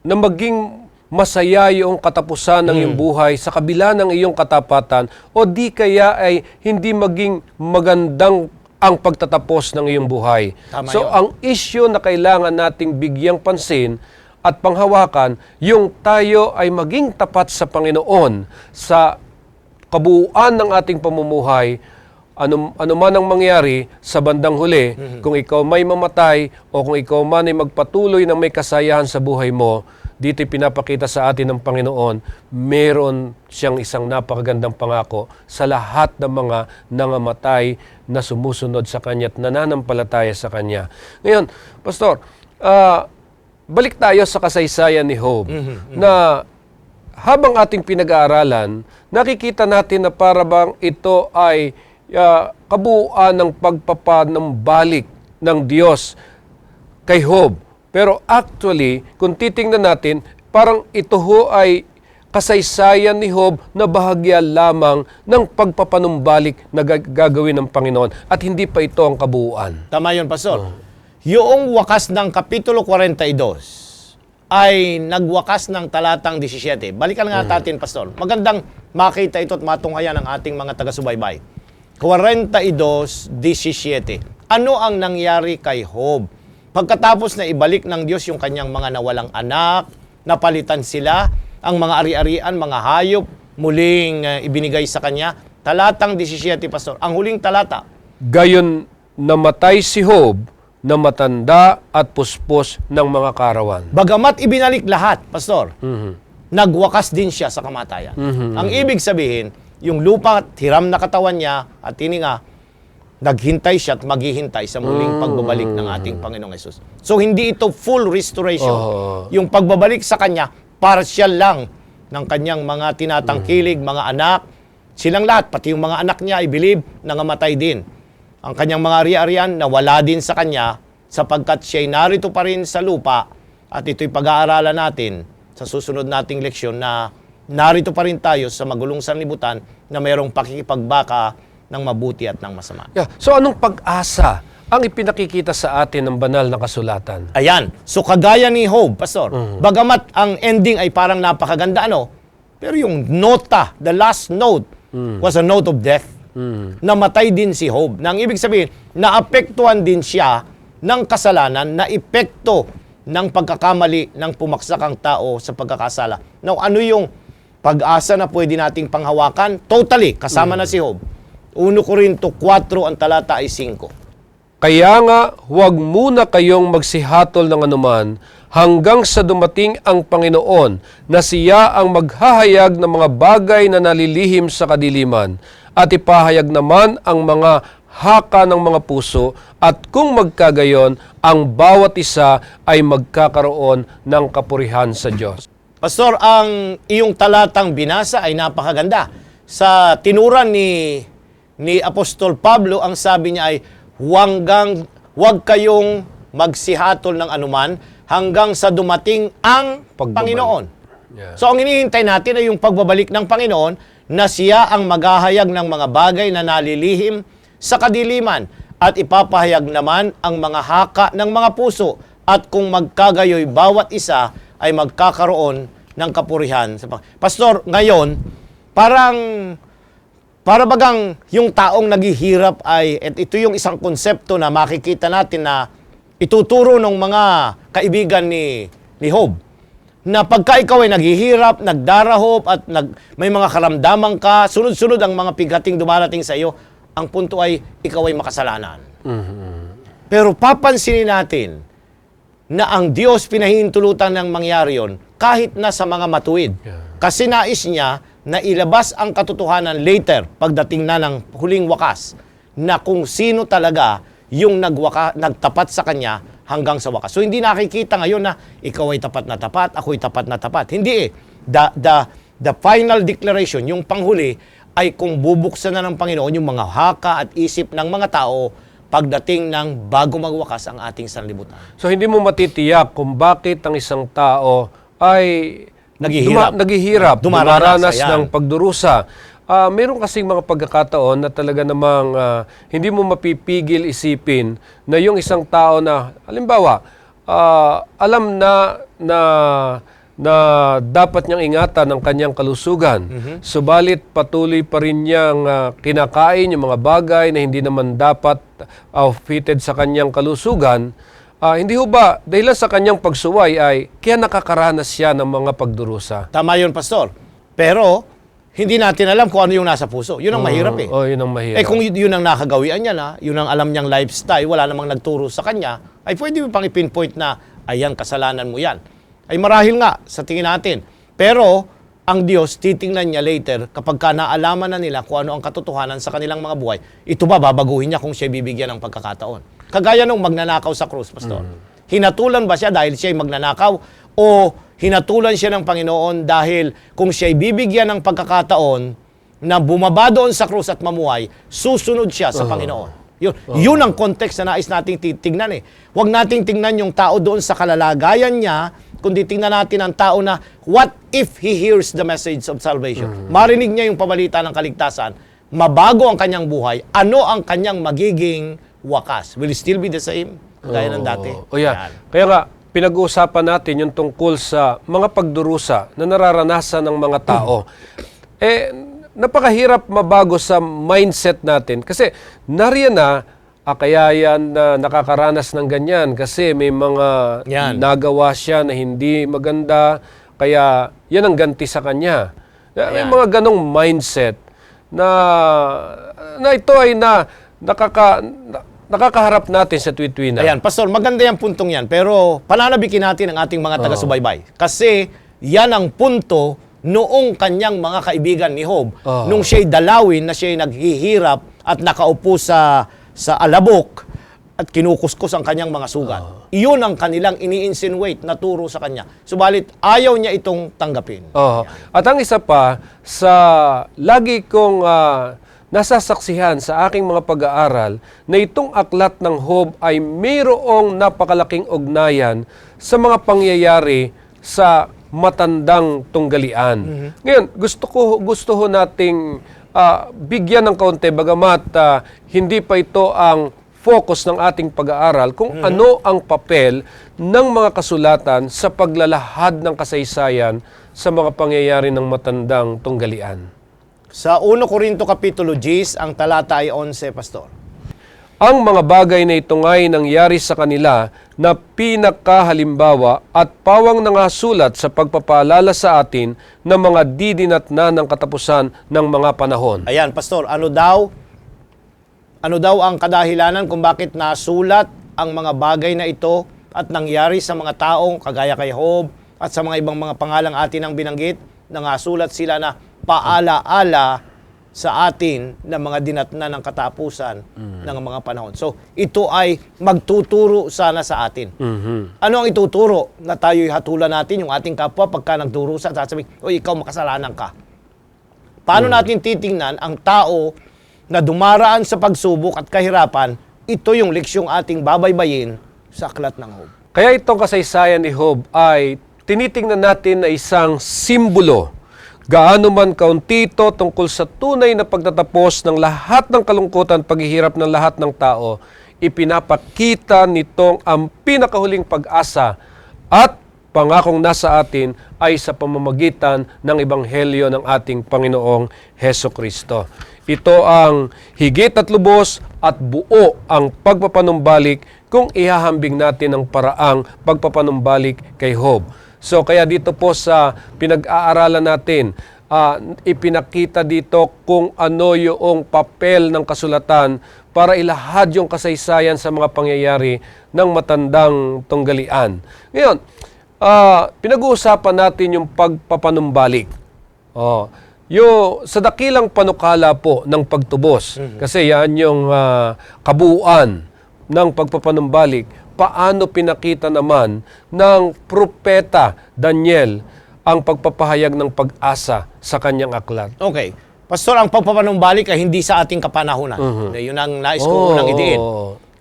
maging masaya yung katapusan ng iyong buhay sa kabila ng iyong katapatan o di kaya ay hindi maging magandang ang pagtatapos ng iyong buhay. Tama So, yun. ang issue na kailangan nating bigyang pansin at panghawakan, yung tayo ay maging tapat sa Panginoon sa kabuuan ng ating pamumuhay, ano man ang mangyari sa bandang huli, kung ikaw may mamatay o kung ikaw man ay magpatuloy na may kasayahan sa buhay mo, dito pinapakita sa atin ng Panginoon, meron siyang isang napakagandang pangako sa lahat ng mga nangamatay na sumusunod sa Kanya at nananampalataya sa Kanya. Ngayon, Pastor, balik tayo sa kasaysayan ni Job na habang ating pinag-aaralan, nakikita natin na para bang ito ay kabuuan ng pagpapanumbalik ng Diyos kay Job. Pero actually, kung titingnan natin, parang ito ho ay kasaysayan ni Job na bahagya lamang ng pagpapanumbalik na gagawin ng Panginoon at hindi pa ito ang kabuuan. Tama yun, Pastor. Yung wakas ng Kapitulo 42 ay nagwakas ng talatang 17. Balikan nga natin, Pastor. Magandang makita ito at matunghayan ng ating mga taga-subaybay. 42:17. Ano ang nangyari kay Job? Pagkatapos na ibalik ng Diyos yung kanyang mga nawalang anak, napalitan sila, ang mga ari-arian, mga hayop, muling ibinigay sa kanya. Talatang 17, Pastor. Ang huling talata. Gayon namatay si Job na matanda at puspos ng mga karawan. Bagamat ibinalik lahat, Pastor, nagwakas din siya sa kamatayan. Ang ibig sabihin, yung lupa at hiram na katawan niya at hininga, naghintay siya at maghihintay sa muling pagbabalik ng ating Panginoong Hesus. So, hindi ito full restoration. Yung pagbabalik sa Kanya, partial lang ng Kanyang mga tinatangkilig, mga anak. Silang lahat, pati yung mga anak niya, I believe, nangamatay din. Ang Kanyang mga ari-arian, nawala din sa Kanya sapagkat siya'y narito pa rin sa lupa at ito'y pag-aaralan natin sa susunod nating leksyon na narito pa rin tayo sa magulong sanlibutan na mayroong pakikipagbaka ng mabuti at ng masama. Yeah. So anong pag-asa ang ipinakikita sa atin ng banal na kasulatan? Ayan. So kagaya ni Job, Pastor, bagamat ang ending ay parang napakaganda, pero yung nota, the last note, was a note of death. Namatay din si Job. Nang ibig sabihin, naapektuhan din siya ng kasalanan na epekto ng pagkakamali ng pumaksak ang tao sa pagkakasala. Now, ano yung pag-asa na pwede nating panghawakan? Totally, kasama na si Job. 1 Corinto 4, ang talata ay 5. Kaya nga, huwag muna kayong magsihatol ng anuman hanggang sa dumating ang Panginoon na siya ang maghahayag ng mga bagay na nalilihim sa kadiliman at ipahayag naman ang mga haka ng mga puso at kung magkagayon, ang bawat isa ay magkakaroon ng kapurihan sa Diyos. Pastor, ang iyong talatang binasa ay napakaganda. Sa tinuran ni Apostol Pablo, ang sabi niya ay, huwag kayong magsihatol ng anuman hanggang sa dumating ang Panginoon. Yeah. So, ang hinihintay natin ay yung pagbabalik ng Panginoon na siya ang maghahayag ng mga bagay na nalilihim sa kadiliman at ipapahayag naman ang mga haka ng mga puso at kung magkagayoy bawat isa ay magkakaroon ng kapurihan. Pastor, ngayon, para bagang yung taong naghihirap ay, at ito yung isang konsepto na makikita natin na ituturo ng mga kaibigan ni Job, na pagka ikaw ay naghihirap, nagdarahop, at may mga karamdaman ka, sunod-sunod ang mga pighating dumarating sa iyo, ang punto ay ikaw ay makasalanan. Pero papansinin natin na ang Diyos pinahihintulutan ng mangyari yon kahit na sa mga matuwid. Kasi nais niya na ilabas ang katotohanan later, pagdating na ng huling wakas, na kung sino talaga yung nagtapat sa Kanya hanggang sa wakas. So hindi nakikita ngayon na ikaw ay tapat na tapat, ako ay tapat na tapat. Hindi eh. The final declaration, yung panghuli, ay kung bubuksan na ng Panginoon yung mga haka at isip ng mga tao pagdating ng bago magwakas ang ating sanlibutan. So hindi mo matitiyak kung bakit ang isang tao ay naghihirap, dumaranas ng pagdurusa. Meron kasing mga pagkakataon na talaga namang hindi mo mapipigil isipin na yung isang tao na, halimbawa, alam na dapat niyang ingatan ang kanyang kalusugan. Subalit patuloy pa rin niyang kinakain yung mga bagay na hindi naman dapat fitted sa kanyang kalusugan. Hindi ho ba, dahil sa kanyang pagsuway ay kaya nakakaranas siya ng mga pagdurusa? Tama yun, Pastor. Pero hindi natin alam kung ano yung nasa puso. Yun ang mahirap eh. Yun ang mahirap. Kung yun ang nakagawian niya na, yun ang alam niyang lifestyle, wala namang nagturo sa kanya, ay pwede mo pang ipinpoint na, ayan, kasalanan mo yan. Ay marahil nga, sa tingin natin. Pero, ang Diyos, titingnan niya later, kapag ka naalaman na nila kung ano ang katotohanan sa kanilang mga buhay, ito ba babaguhin niya kung siya bibigyan ng pagkakataon? Kagaya nung magnanakaw sa krus, Pastor. Hinatulan ba siya dahil siya ay magnanakaw? O hinatulan siya ng Panginoon dahil kung siya ay bibigyan ng pagkakataon na bumaba doon sa krus at mamuhay, susunod siya sa Panginoon. Yun ang context na nais nating titignan eh. Huwag nating tingnan yung tao doon sa kalalagayan niya, kundi tingnan natin ang tao na what if he hears the message of salvation? Marinig niya yung pabalita ng kaligtasan, mabago ang kanyang buhay, ano ang kanyang magiging wakas? Will it still be the same? Gaya ng dati? Yan. Kaya nga, pinag-uusapan natin yung tungkol sa mga pagdurusa na nararanasan ng mga tao. Napakahirap mabago sa mindset natin. Kasi nariyan na, kaya yan nakakaranas ng ganyan. Kasi may mga nagawa siya na hindi maganda. Kaya yan ang ganti sa kanya. May mga ganong mindset na ito ay nakakaharap natin sa tuwi-tuwi na. Ayan, Pastor, maganda yung puntong yan. Pero pananabikin natin ang ating mga taga-subaybay. Kasi yan ang punto noong kanyang mga kaibigan ni Job. Nung siya'y dalawin na siya'y naghihirap at nakaupo sa alabok at kinukuskus ang kanyang mga sugat. Iyon ang kanilang ini-insinuate na turo sa kanya. Subalit, ayaw niya itong tanggapin. At ang isa pa, sa lagi kong nasasaksihan sa aking mga pag-aaral na itong aklat ng Job ay mayroong napakalaking ugnayan sa mga pangyayari sa matandang tunggalian. Ngayon, gusto ho nating bigyan ng kaunti bagamat hindi pa ito ang focus ng ating pag-aaral kung ano ang papel ng mga kasulatan sa paglalahad ng kasaysayan sa mga pangyayari ng matandang tunggalian. Sa 1 Corinto Kapitulo 10, ang talata ay 11, Pastor. Ang mga bagay na ito nga'y nangyari sa kanila na pinakahalimbawa at pawang nangasulat sa pagpapaalala sa atin ng mga didinatna ng katapusan ng mga panahon. Ayan, Pastor, ano daw ang kadahilanan kung bakit nasulat ang mga bagay na ito at nangyari sa mga taong kagaya kay Job at sa mga ibang mga pangalang atin ang binanggit, nangasulat sila na paalaala sa atin ng mga dinatna ng katapusan ng mga panahon. So, ito ay magtuturo sana sa atin. Ano ang ituturo? Na tayo'y hatulan natin yung ating kapwa pagka nagdurusa at sasabihin, "Oy, ikaw makasalanan ka." Paano natin titingnan ang tao na dumaraan sa pagsubok at kahirapan? Ito yung leksyong ating babaybayin sa aklat ng Job. Kaya itong kasaysayan ni Job ay tinitingnan natin na isang simbolo gaano man kaunti ito tungkol sa tunay na pagtatapos ng lahat ng kalungkutan, paghihirap ng lahat ng tao, ipinapakita nitong ang pinakahuling pag-asa at pangakong nasa atin ay sa pamamagitan ng Ebanghelyo ng ating Panginoong Hesukristo. Ito ang higit at lubos at buo ang pagpapanumbalik kung ihahambing natin ang paraang pagpapanumbalik kay Job. So kaya dito po sa pinag-aaralan natin, ipinakita dito kung ano yung papel ng kasulatan para ilahad yung kasaysayan sa mga pangyayari ng matandang tunggalian. Ngayon, pinag-uusapan natin yung pagpapanumbalik. Sa dakilang panukala po ng pagtubos, kasi yan yung kabuuan ng pagpapanumbalik, paano pinakita naman ng propeta Daniel ang pagpapahayag ng pag-asa sa kanyang aklat. Okay. Pastor, ang pagpapanumbalik ay hindi sa ating kapanahunan. Yun ang nais ko unang idiin.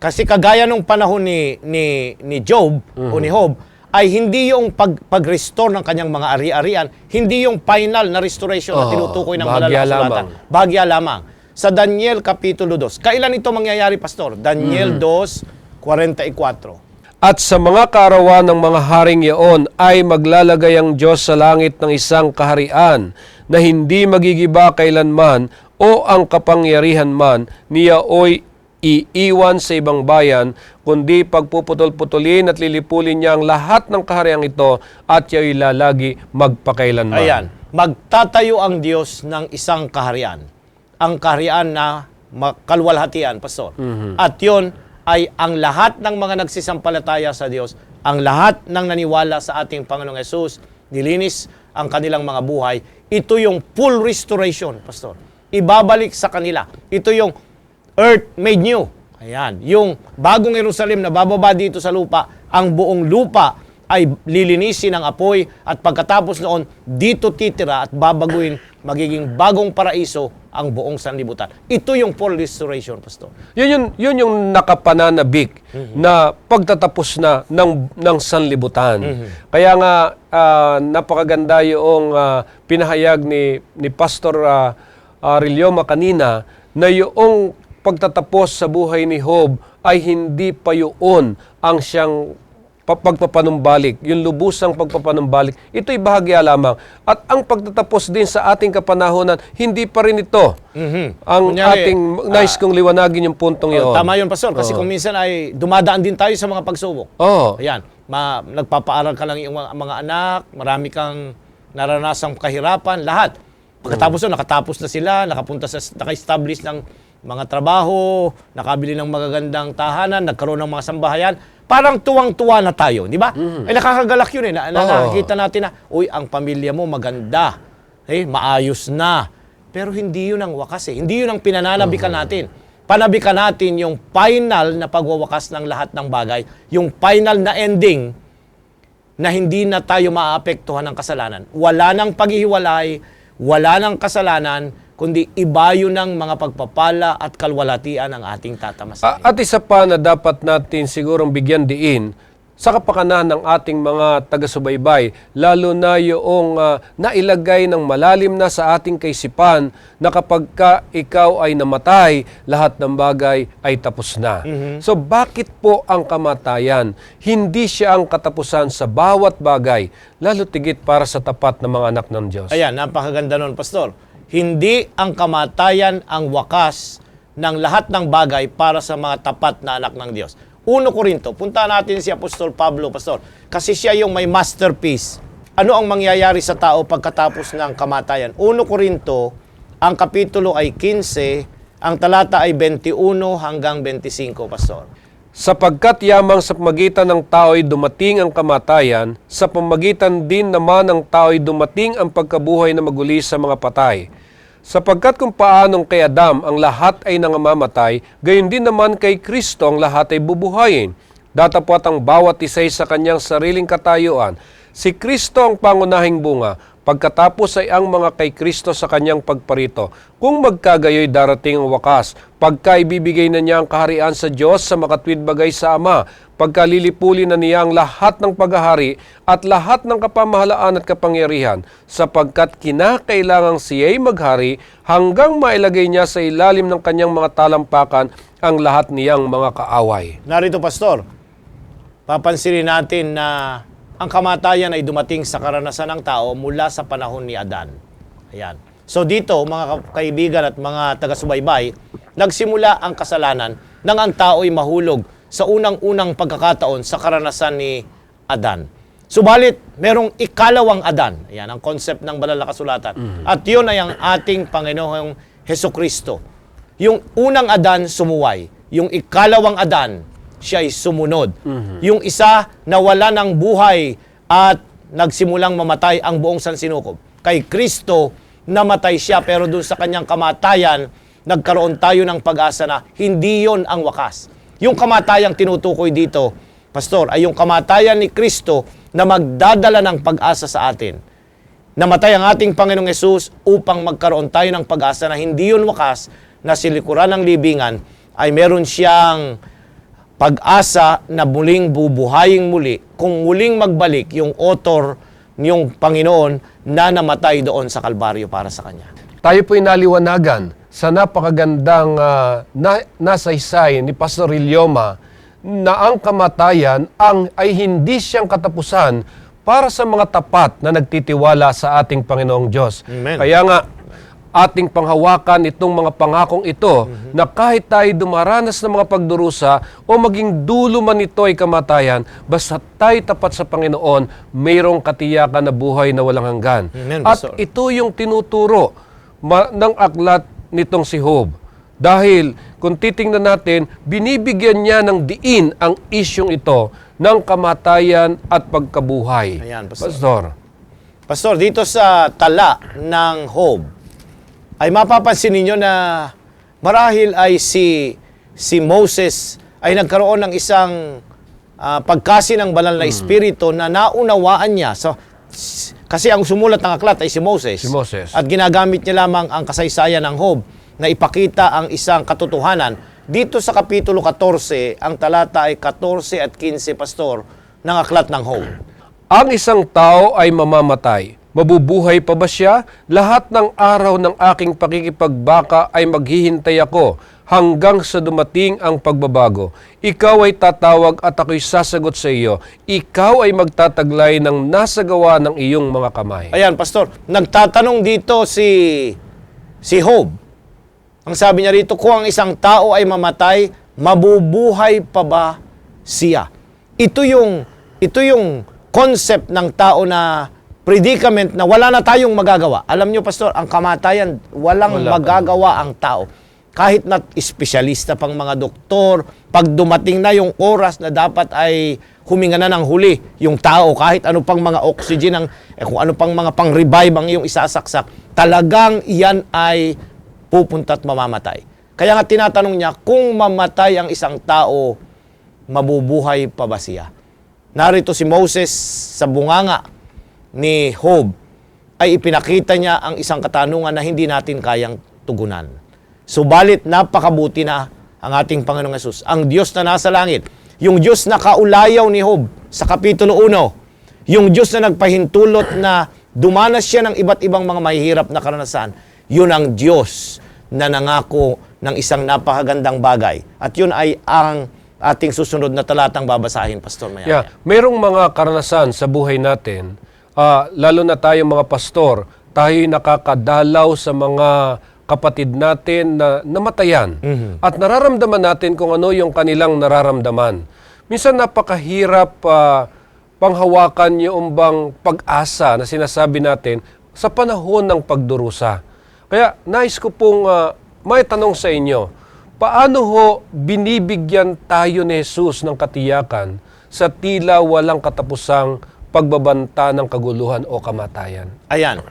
Kasi kagaya nung panahon ni Job o ni Job, ay hindi yung pag-restore ng kanyang mga ari-arian, hindi yung final na restoration na tinutukoy ng banal na kasulatan. Bahagya lamang. Sa Daniel Kapitulo 2. Kailan ito mangyayari, Pastor? Daniel 2:44. At sa mga kaarawan ng mga haring iyon ay maglalagay ang Diyos sa langit ng isang kaharian na hindi magigiba kailanman o ang kapangyarihan man niya oy iiwan sa ibang bayan, kundi pagpuputol-putulin at lilipulin niya ang lahat ng kahariang ito at siya ilalagi magpakailanman. Ayan, magtatayo ang Diyos ng isang kaharian. Ang kaharian na kalwalhatian, Pastor. At yon ay ang lahat ng mga nagsisampalataya sa Diyos, ang lahat ng naniwala sa ating Panginoong Hesus, nilinis ang kanilang mga buhay. Ito yung full restoration, Pastor. Ibabalik sa kanila. Ito yung earth made new. Ayan. Yung bagong Jerusalem na bababa dito sa lupa, ang buong lupa ay lilinisin ng apoy at pagkatapos noon, dito titira at babaguhin, magiging bagong paraiso ang buong sanlibutan. Ito yung full restoration, Pastor. Yun yung nakapananabik na pagtatapos na ng sanlibutan. Kaya nga, napakaganda yung pinahayag ni Pastor Arilioma kanina na yung pagtatapos sa buhay ni Job ay hindi pa yun ang siyang pagpapanumbalik, yung lubusang pagpapanumbalik, ito'y bahagya lamang. At ang pagtatapos din sa ating kapanahonan, hindi pa rin ito. Ang ating nais kong liwanagin yung puntong yun. Tama yun, Pastor. Kasi kung minsan ay dumadaan din tayo sa mga pagsubok. Ayan, nagpapaaral ka lang yung mga anak, marami kang naranasang kahirapan, lahat. Pagkatapos nakatapos na sila, naka-establish ng mga trabaho, nakabili ng magagandang tahanan, nagkaroon ng mga sambahayan, parang tuwang-tuwa na tayo, di ba? Ay nakakagalak yun nakikita natin na, uy, ang pamilya mo maganda, maayos na. Pero hindi yun ang wakas Hindi yun ang pinananabikan natin. Panabikan natin yung final na pagwawakas ng lahat ng bagay, yung final na ending na hindi na tayo maaapektuhan ng kasalanan. Wala nang paghihiwalay, wala nang kasalanan, kundi iba yun ng mga pagpapala at kalwalatian ang ating tatamasin. At isa pa na dapat natin sigurong bigyan diin sa kapakanan ng ating mga taga-subaybay, lalo na yung nailagay ng malalim na sa ating kaisipan na kapag ikaw ay namatay, lahat ng bagay ay tapos na. So bakit po ang kamatayan? Hindi siya ang katapusan sa bawat bagay, lalo tigit para sa tapat ng mga anak ng Diyos. Ayan, napakaganda nun, Pastor. Hindi ang kamatayan ang wakas ng lahat ng bagay para sa mga tapat na anak ng Diyos. 1 Corinto, punta natin si Apostol Pablo, Pastor, kasi siya yung may masterpiece. Ano ang mangyayari sa tao pagkatapos ng kamatayan? 1 Corinto, ang kapitulo ay 15, ang talata ay 21 hanggang 25, Pastor. Sapagkat yamang sa pamagitan ng tao'y dumating ang kamatayan, sa pamagitan din naman ng tao'y dumating ang pagkabuhay na maguli sa mga patay. Sapagkat kung paanong kay Adam ang lahat ay nangamamatay, gayon din naman kay Kristo ang lahat ay bubuhayin. Datapwat ang bawat isa'y sa kanyang sariling katayuan. Si Kristo ang pangunahing bunga, pagkatapos ay ang mga kay Kristo sa kanyang pagparito. Kung magkagayoy darating ang wakas, pagka ibibigay na niya ang kaharian sa Diyos sa makatwid bagay sa Ama, pagkalilipuli na niya ang lahat ng paghahari at lahat ng kapamahalaan at kapangyarihan, sapagkat kinakailangang siya'y maghari hanggang mailagay niya sa ilalim ng kanyang mga talampakan ang lahat niyang mga kaaway. Narito, Pastor, papansinin natin na ang kamatayan ay dumating sa karanasan ng tao mula sa panahon ni Adan. Ayan. So dito, mga kaibigan at mga taga-subaybay, nagsimula ang kasalanan nang ang tao ay mahulog sa unang-unang pagkakataon sa karanasan ni Adan. Subalit, merong ikalawang Adan. Yan ang concept ng banal na kasulatan. At yun ay ang ating Panginoong Hesukristo. Yung unang Adan, sumuway. Yung ikalawang Adan, siya ay sumunod. Yung isa, nawala ng buhay at nagsimulang mamatay ang buong sansinukob. Kay Kristo, namatay siya, pero dun sa kanyang kamatayan, nagkaroon tayo ng pag-asa na hindi yon ang wakas. Yung kamatayang tinutukoy dito, Pastor, ay yung kamatayan ni Kristo na magdadala ng pag-asa sa atin. Namatay ang ating Panginoong Hesus upang magkaroon tayo ng pag-asa na hindi yun wakas, na silikuran ng libingan, ay meron siyang pag-asa na muling bubuhaying muli kung muling magbalik yung author niyong Panginoon na namatay doon sa Kalbaryo para sa Kanya. Tayo po'y naliwanagan sa napakagandang nasaysay ni Pastor Ilyoma na ang kamatayan ay hindi siyang katapusan para sa mga tapat na nagtitiwala sa ating Panginoong Diyos. Amen. Kaya nga, ating panghawakan itong mga pangakong ito na kahit tayo dumaranas ng mga pagdurusa o maging dulo man ito ay kamatayan, basta tayo tapat sa Panginoon, mayroong katiyakan na buhay na walang hanggan. Amen, At Pastor. ito yung tinuturo ng aklat nitong si Job. Dahil kung titingnan natin, binibigyan niya ng diin ang isyong ito ng kamatayan at pagkabuhay. Ayan, Pastor. Pastor. Pastor, dito sa tala ng Job, ay mapapansin ninyo na marahil ay si Moses ay nagkaroon ng isang pagkasi ng banal na espiritu na naunawaan niya. So, kasi ang sumulat ng aklat ay si Moses. Si Moses. At ginagamit niya lamang ang kasaysayan ng Job na ipakita ang isang katotohanan. Dito sa Kapitulo 14, ang talata ay 14 at 15, Pastor, ng aklat ng Job. Ang isang tao ay mamamatay. Mabubuhay pa ba siya? Lahat ng araw ng aking pakikipagbaka ay maghihintay ako hanggang sa dumating ang pagbabago. Ikaw ay tatawag at ako'y sasagot sa iyo. Ikaw ay magtataglay ng nasagawa ng iyong mga kamay. Ayan, Pastor, nagtatanong dito si Job. Ang sabi niya rito, kung ang isang tao ay mamatay, mabubuhay pa ba siya? Ito yung concept ng tao na predicament na wala na tayong magagawa. Alam niyo, Pastor, ang kamatayan, walang magagawa ang tao. Kahit na espesyalista pang mga doktor, pag dumating na yung oras na dapat ay huminga na ng huli yung tao, kahit ano pang mga oxygen, kung ano pang mga pang-revive ang iyong isasaksak, talagang iyan ay pupunta at mamamatay. Kaya nga tinatanong niya, kung mamatay ang isang tao, mabubuhay pa ba siya? Narito si Moses sa bunganga ni Job, ay ipinakita niya ang isang katanungan na hindi natin kayang tugunan. Subalit napakabuti na ang ating Panginoong Hesus, ang Diyos na nasa langit, yung Diyos na kaulayaw ni Job sa Kapitulo 1, yung Diyos na nagpahintulot na dumanas siya ng iba't ibang mga mahihirap na karanasan, yun ang Diyos na nangako ng isang napakagandang bagay. At yun ay ang ating susunod na talatang babasahin, Pastor Maya. Yeah, mayroong mga karanasan sa buhay natin, lalo na tayong mga pastor, tayo'y nakakadalaw sa mga kapatid natin na namatayan. At nararamdaman natin kung ano yung kanilang nararamdaman. Minsan napakahirap panghawakan yung bang pag-asa na sinasabi natin sa panahon ng pagdurusa. Kaya nais ko pong may tanong sa inyo, paano ho binibigyan tayo ni Jesus ng katiyakan sa tila walang katapusang pagbabanta ng kaguluhan o kamatayan? Ayan.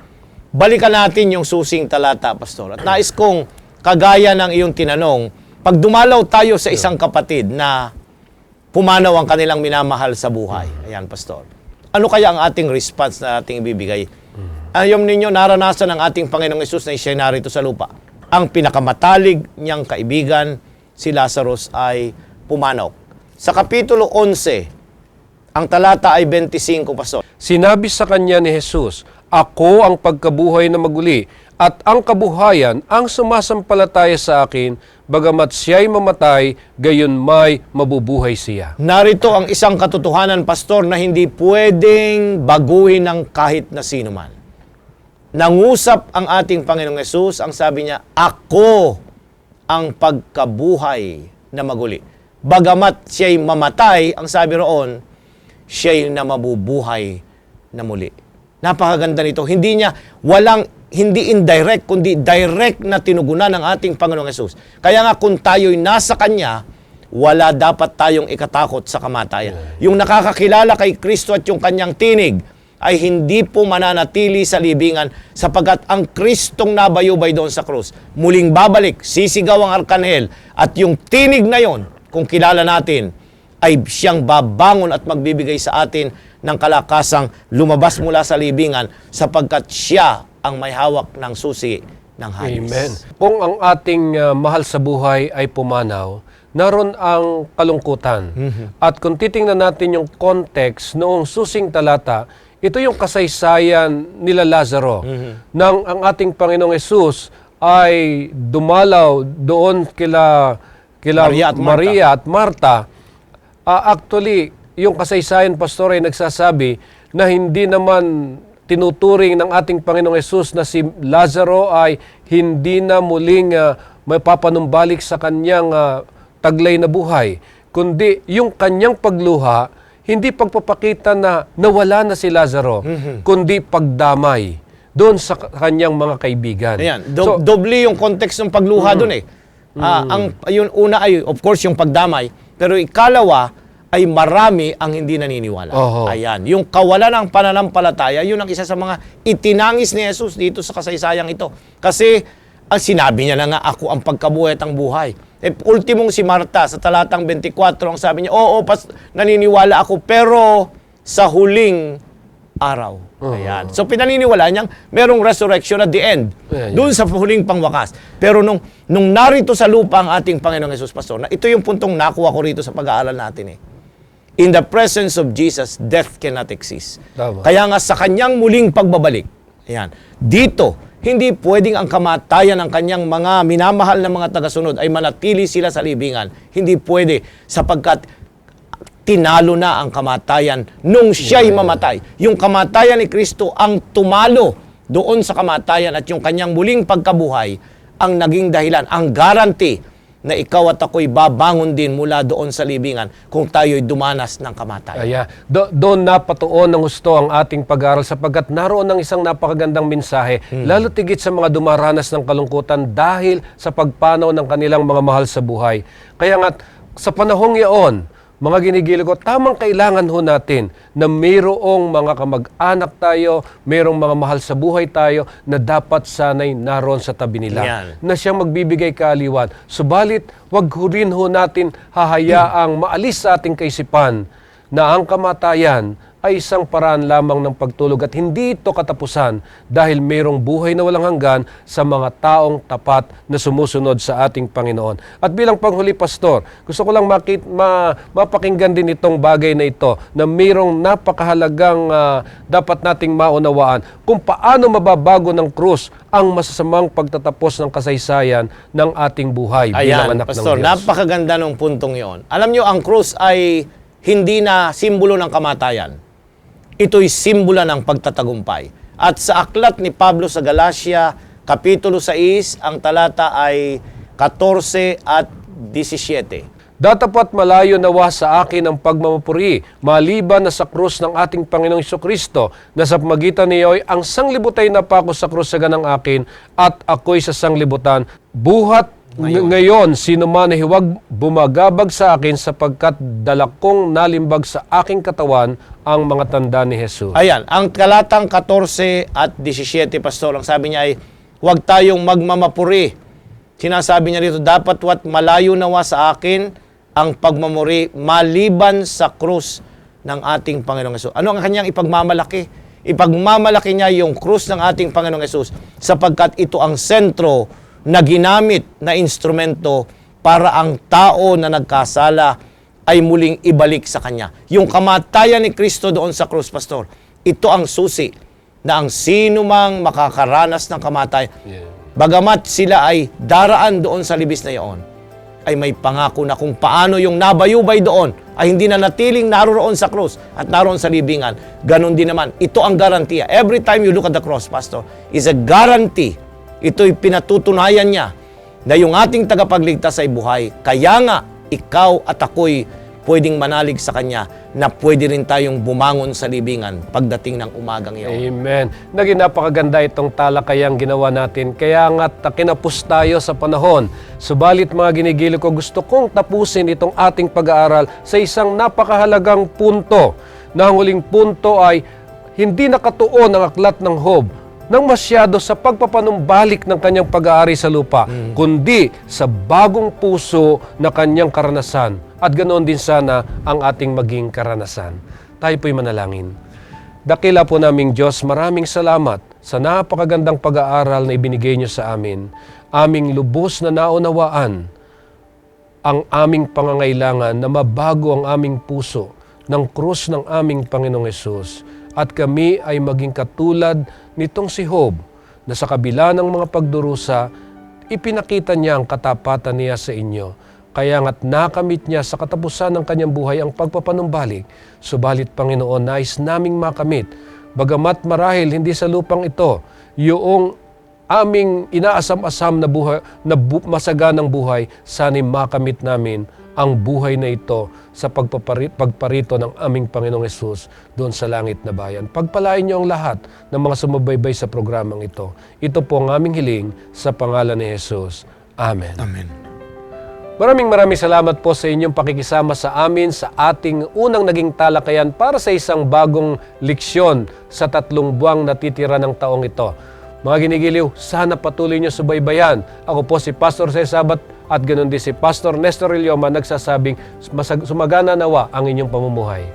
Balikan natin yung susing talata, Pastor. At nais kong kagaya ng iyong tinanong, pag dumalaw tayo sa isang kapatid na pumanaw ang kanilang minamahal sa buhay. Ayan, Pastor. Ano kaya ang ating response na ating ibibigay? Ayom ninyo, naranasan ng ating Panginoong Hesus na siya narito sa lupa. Ang pinakamatalig niyang kaibigan, si Lazarus, ay pumanok. Sa Kapitulo 11, ang talata ay 25, Pastor. Sinabi sa kanya ni Jesus, ako ang pagkabuhay na maguli, at ang kabuhayan ang sumasampalataya sa akin, bagamat siya'y mamatay, gayon may mabubuhay siya. Narito ang isang katotohanan, Pastor, na hindi pwedeng baguhin ng kahit na sino man. Nangusap ang ating Panginoong Hesus, ang sabi niya, ako ang pagkabuhay na maguli. Bagamat siya'y mamatay, ang sabi roon, siya'y na mabubuhay na muli. Napakaganda nito. Hindi indirect, kundi direct na tinugunan ng ating Panginoong Hesus. Kaya nga kung tayo'y nasa Kanya, wala dapat tayong ikatakot sa kamatayan. Yung nakakakilala kay Kristo at yung Kanyang tinig ay hindi po mananatili sa libingan sapagkat ang Kristong nabayubay doon sa krus, muling babalik, sisigaw ang arkanhel at yung tinig na yon, kung kilala natin, ay siyang babangon at magbibigay sa atin ng kalakasang lumabas mula sa libingan sapagkat siya ang may hawak ng susi ng Hades. Amen. Kung ang ating mahal sa buhay ay pumanaw, naroon ang kalungkutan. At kung titingnan natin yung context noong susing talata, ito yung kasaysayan nila Lazaro. Nang ang ating Panginoong Hesus ay dumalaw doon kila Maria at Marta. Actually, yung kasaysayan, Pastor, ay nagsasabi na hindi naman tinuturing ng ating Panginoong Hesus na si Lazaro ay hindi na muling may papanumbalik sa kanyang taglay na buhay, kundi yung kanyang pagluha, hindi pagpapakita na nawala na si Lazaro, kundi pagdamay doon sa kanyang mga kaibigan. Ayan, doble yung context ng pagluha doon eh. Yung una ay, of course, yung pagdamay, pero ikalawa, ay marami ang hindi naniniwala. Ayan. Yung kawalan ng pananampalataya, yun ang isa sa mga itinangis ni Jesus dito sa kasaysayang ito. Kasi, ang sinabi niya na nga, ako ang pagkabuhay at ang buhay. Ultimong si Marta, sa talatang 24, ang sabi niya, naniniwala ako, pero sa huling araw. Ayan. So, pinaniniwala niyang merong resurrection at the end. Doon sa huling pangwakas. Pero nung narito sa lupa ang ating Panginoong Hesus, Pastor, na ito yung puntong nakuha ko rito sa pag-aaral natin eh. In the presence of Jesus, death cannot exist. Tama. Kaya nga sa kanyang muling pagbabalik, ayan, dito, hindi pwedeng ang kamatayan ng kanyang mga minamahal na mga tagasunod ay manatili sila sa libingan. Hindi pwede sapagkat tinalo na ang kamatayan nung siya'y mamatay. Yung kamatayan ni Kristo ang tumalo doon sa kamatayan at yung kanyang muling pagkabuhay ang naging dahilan, ang guarantee na ikaw at ako'y babangon din mula doon sa libingan kung tayo'y dumanas ng kamatayan. Doon napatuon ng gusto ang ating pag-aaral sapagkat naroon ng isang napakagandang mensahe, lalo tigit sa mga dumaranas ng kalungkutan dahil sa pagpanaw ng kanilang mga mahal sa buhay. Kaya nga, sa panahong iyon, mga ginigilo ko, tamang kailangan ho natin na mayroong mga kamag-anak tayo, mayroong mga mahal sa buhay tayo na dapat sanay naroon sa tabi nila. Yan. Na siyang magbibigay kaaliwan. Subalit, wag rin ho natin hahayaang maalis sa ating kaisipan na ang kamatayan ay isang paraan lamang ng pagtulog at hindi ito katapusan dahil mayroong buhay na walang hanggan sa mga taong tapat na sumusunod sa ating Panginoon. At bilang panghuli, Pastor, gusto ko lang mapakinggan din itong bagay na ito na mayroong napakahalagang dapat nating maunawaan kung paano mababago ng krus ang masasamang pagtatapos ng kasaysayan ng ating buhay bilang anak Pastor, ng Diyos. napakaganda ng puntong iyon. Alam nyo, ang krus ay hindi na simbolo ng kamatayan. Ito'y simbolo ng pagtatagumpay. At sa aklat ni Pablo sa Galacia, Kapitulo 6, ang talata ay 14 at 17. Datapat malayo nawa sa akin ang pagmamapuri, maliban na sa krus ng ating Panginoong Jesucristo, na sa pamagitan niyo'y ang sanglibutay na pa ako sa krusagan ng akin, at ako'y sa sanglibutan. Buhat ngayon, sino man ay huwag bumagabag sa akin sapagkat dalakong nalimbag sa aking katawan ang mga tanda ni Jesus. Ayan, ang talatang 14 at 17, Pastor, ang sabi niya ay, huwag tayong magmamapuri. Sinasabi niya rito, dapat malayo nawa sa akin ang pagmamuri maliban sa krus ng ating Panginoong Hesus. Ano ang kanyang ipagmamalaki? Ipagmamalaki niya yung krus ng ating Panginoong Hesus sapagkat ito ang sentro na ginamit na instrumento para ang tao na nagkasala ay muling ibalik sa Kanya. Yung kamatayan ni Kristo doon sa krus, Pastor, ito ang susi na ang sino mang makakaranas ng kamatayan, bagamat sila ay daraan doon sa libis na iyon, ay may pangako na kung paano yung nabayubay doon ay hindi na natiling naroon sa krus at naroon sa libingan. Ganon din naman. Ito ang garantiya. Every time you look at the cross, Pastor, is a guarantee. Ito'y pinatutunayan niya na yung ating tagapagligtas ay buhay. Kaya nga, ikaw at ako'y pwedeng manalig sa Kanya na pwede rin tayong bumangon sa libingan pagdating ng umagang iyon. Amen. Naging napakaganda itong talakayang ginawa natin. Kaya nga kinapos tayo sa panahon. Subalit mga ginigilo ko, gusto kong tapusin itong ating pag-aaral sa isang napakahalagang punto. Na ang huling punto ay hindi nakatuon ang aklat ng Job nang masyado sa pagpapanumbalik ng kanyang pag-aari sa lupa, kundi sa bagong puso na kanyang karanasan. At ganoon din sana ang ating maging karanasan. Tayo po'y manalangin. Dakila po naming Diyos, maraming salamat sa napakagandang pag-aaral na ibinigay niyo sa amin. Aming lubos na naunawaan ang aming pangangailangan na mabago ang aming puso ng krus ng aming Panginoong Hesus. At kami ay maging katulad nitong si Job na sa kabila ng mga pagdurusa, ipinakita niya ang katapatan niya sa inyo. Kaya nga't nakamit niya sa katapusan ng kanyang buhay ang pagpapanumbalik. Subalit Panginoon, nais naming makamit. Bagamat marahil hindi sa lupang ito, yung aming inaasam-asam na buhay, masaganang buhay, sana'y makamit namin ang buhay na ito sa pagparito ng aming Panginoong Hesus doon sa langit na bayan. Pagpalain niyo ang lahat ng mga sumubaybay sa programang ito. Ito po ang aming hiling sa pangalan ni Hesus. Amen. Amen. Maraming salamat po sa inyong pakikisama sa amin sa ating unang naging talakayan para sa isang bagong leksyon sa 3 buwang natitira ng taong ito. Mga ginigiliw, sana patuloy niyo subaybayan. Ako po si Pastor Cesabat at ganoon din si Pastor Nestor Ilioma nagsasabing sumagana nawa ang inyong pamumuhay.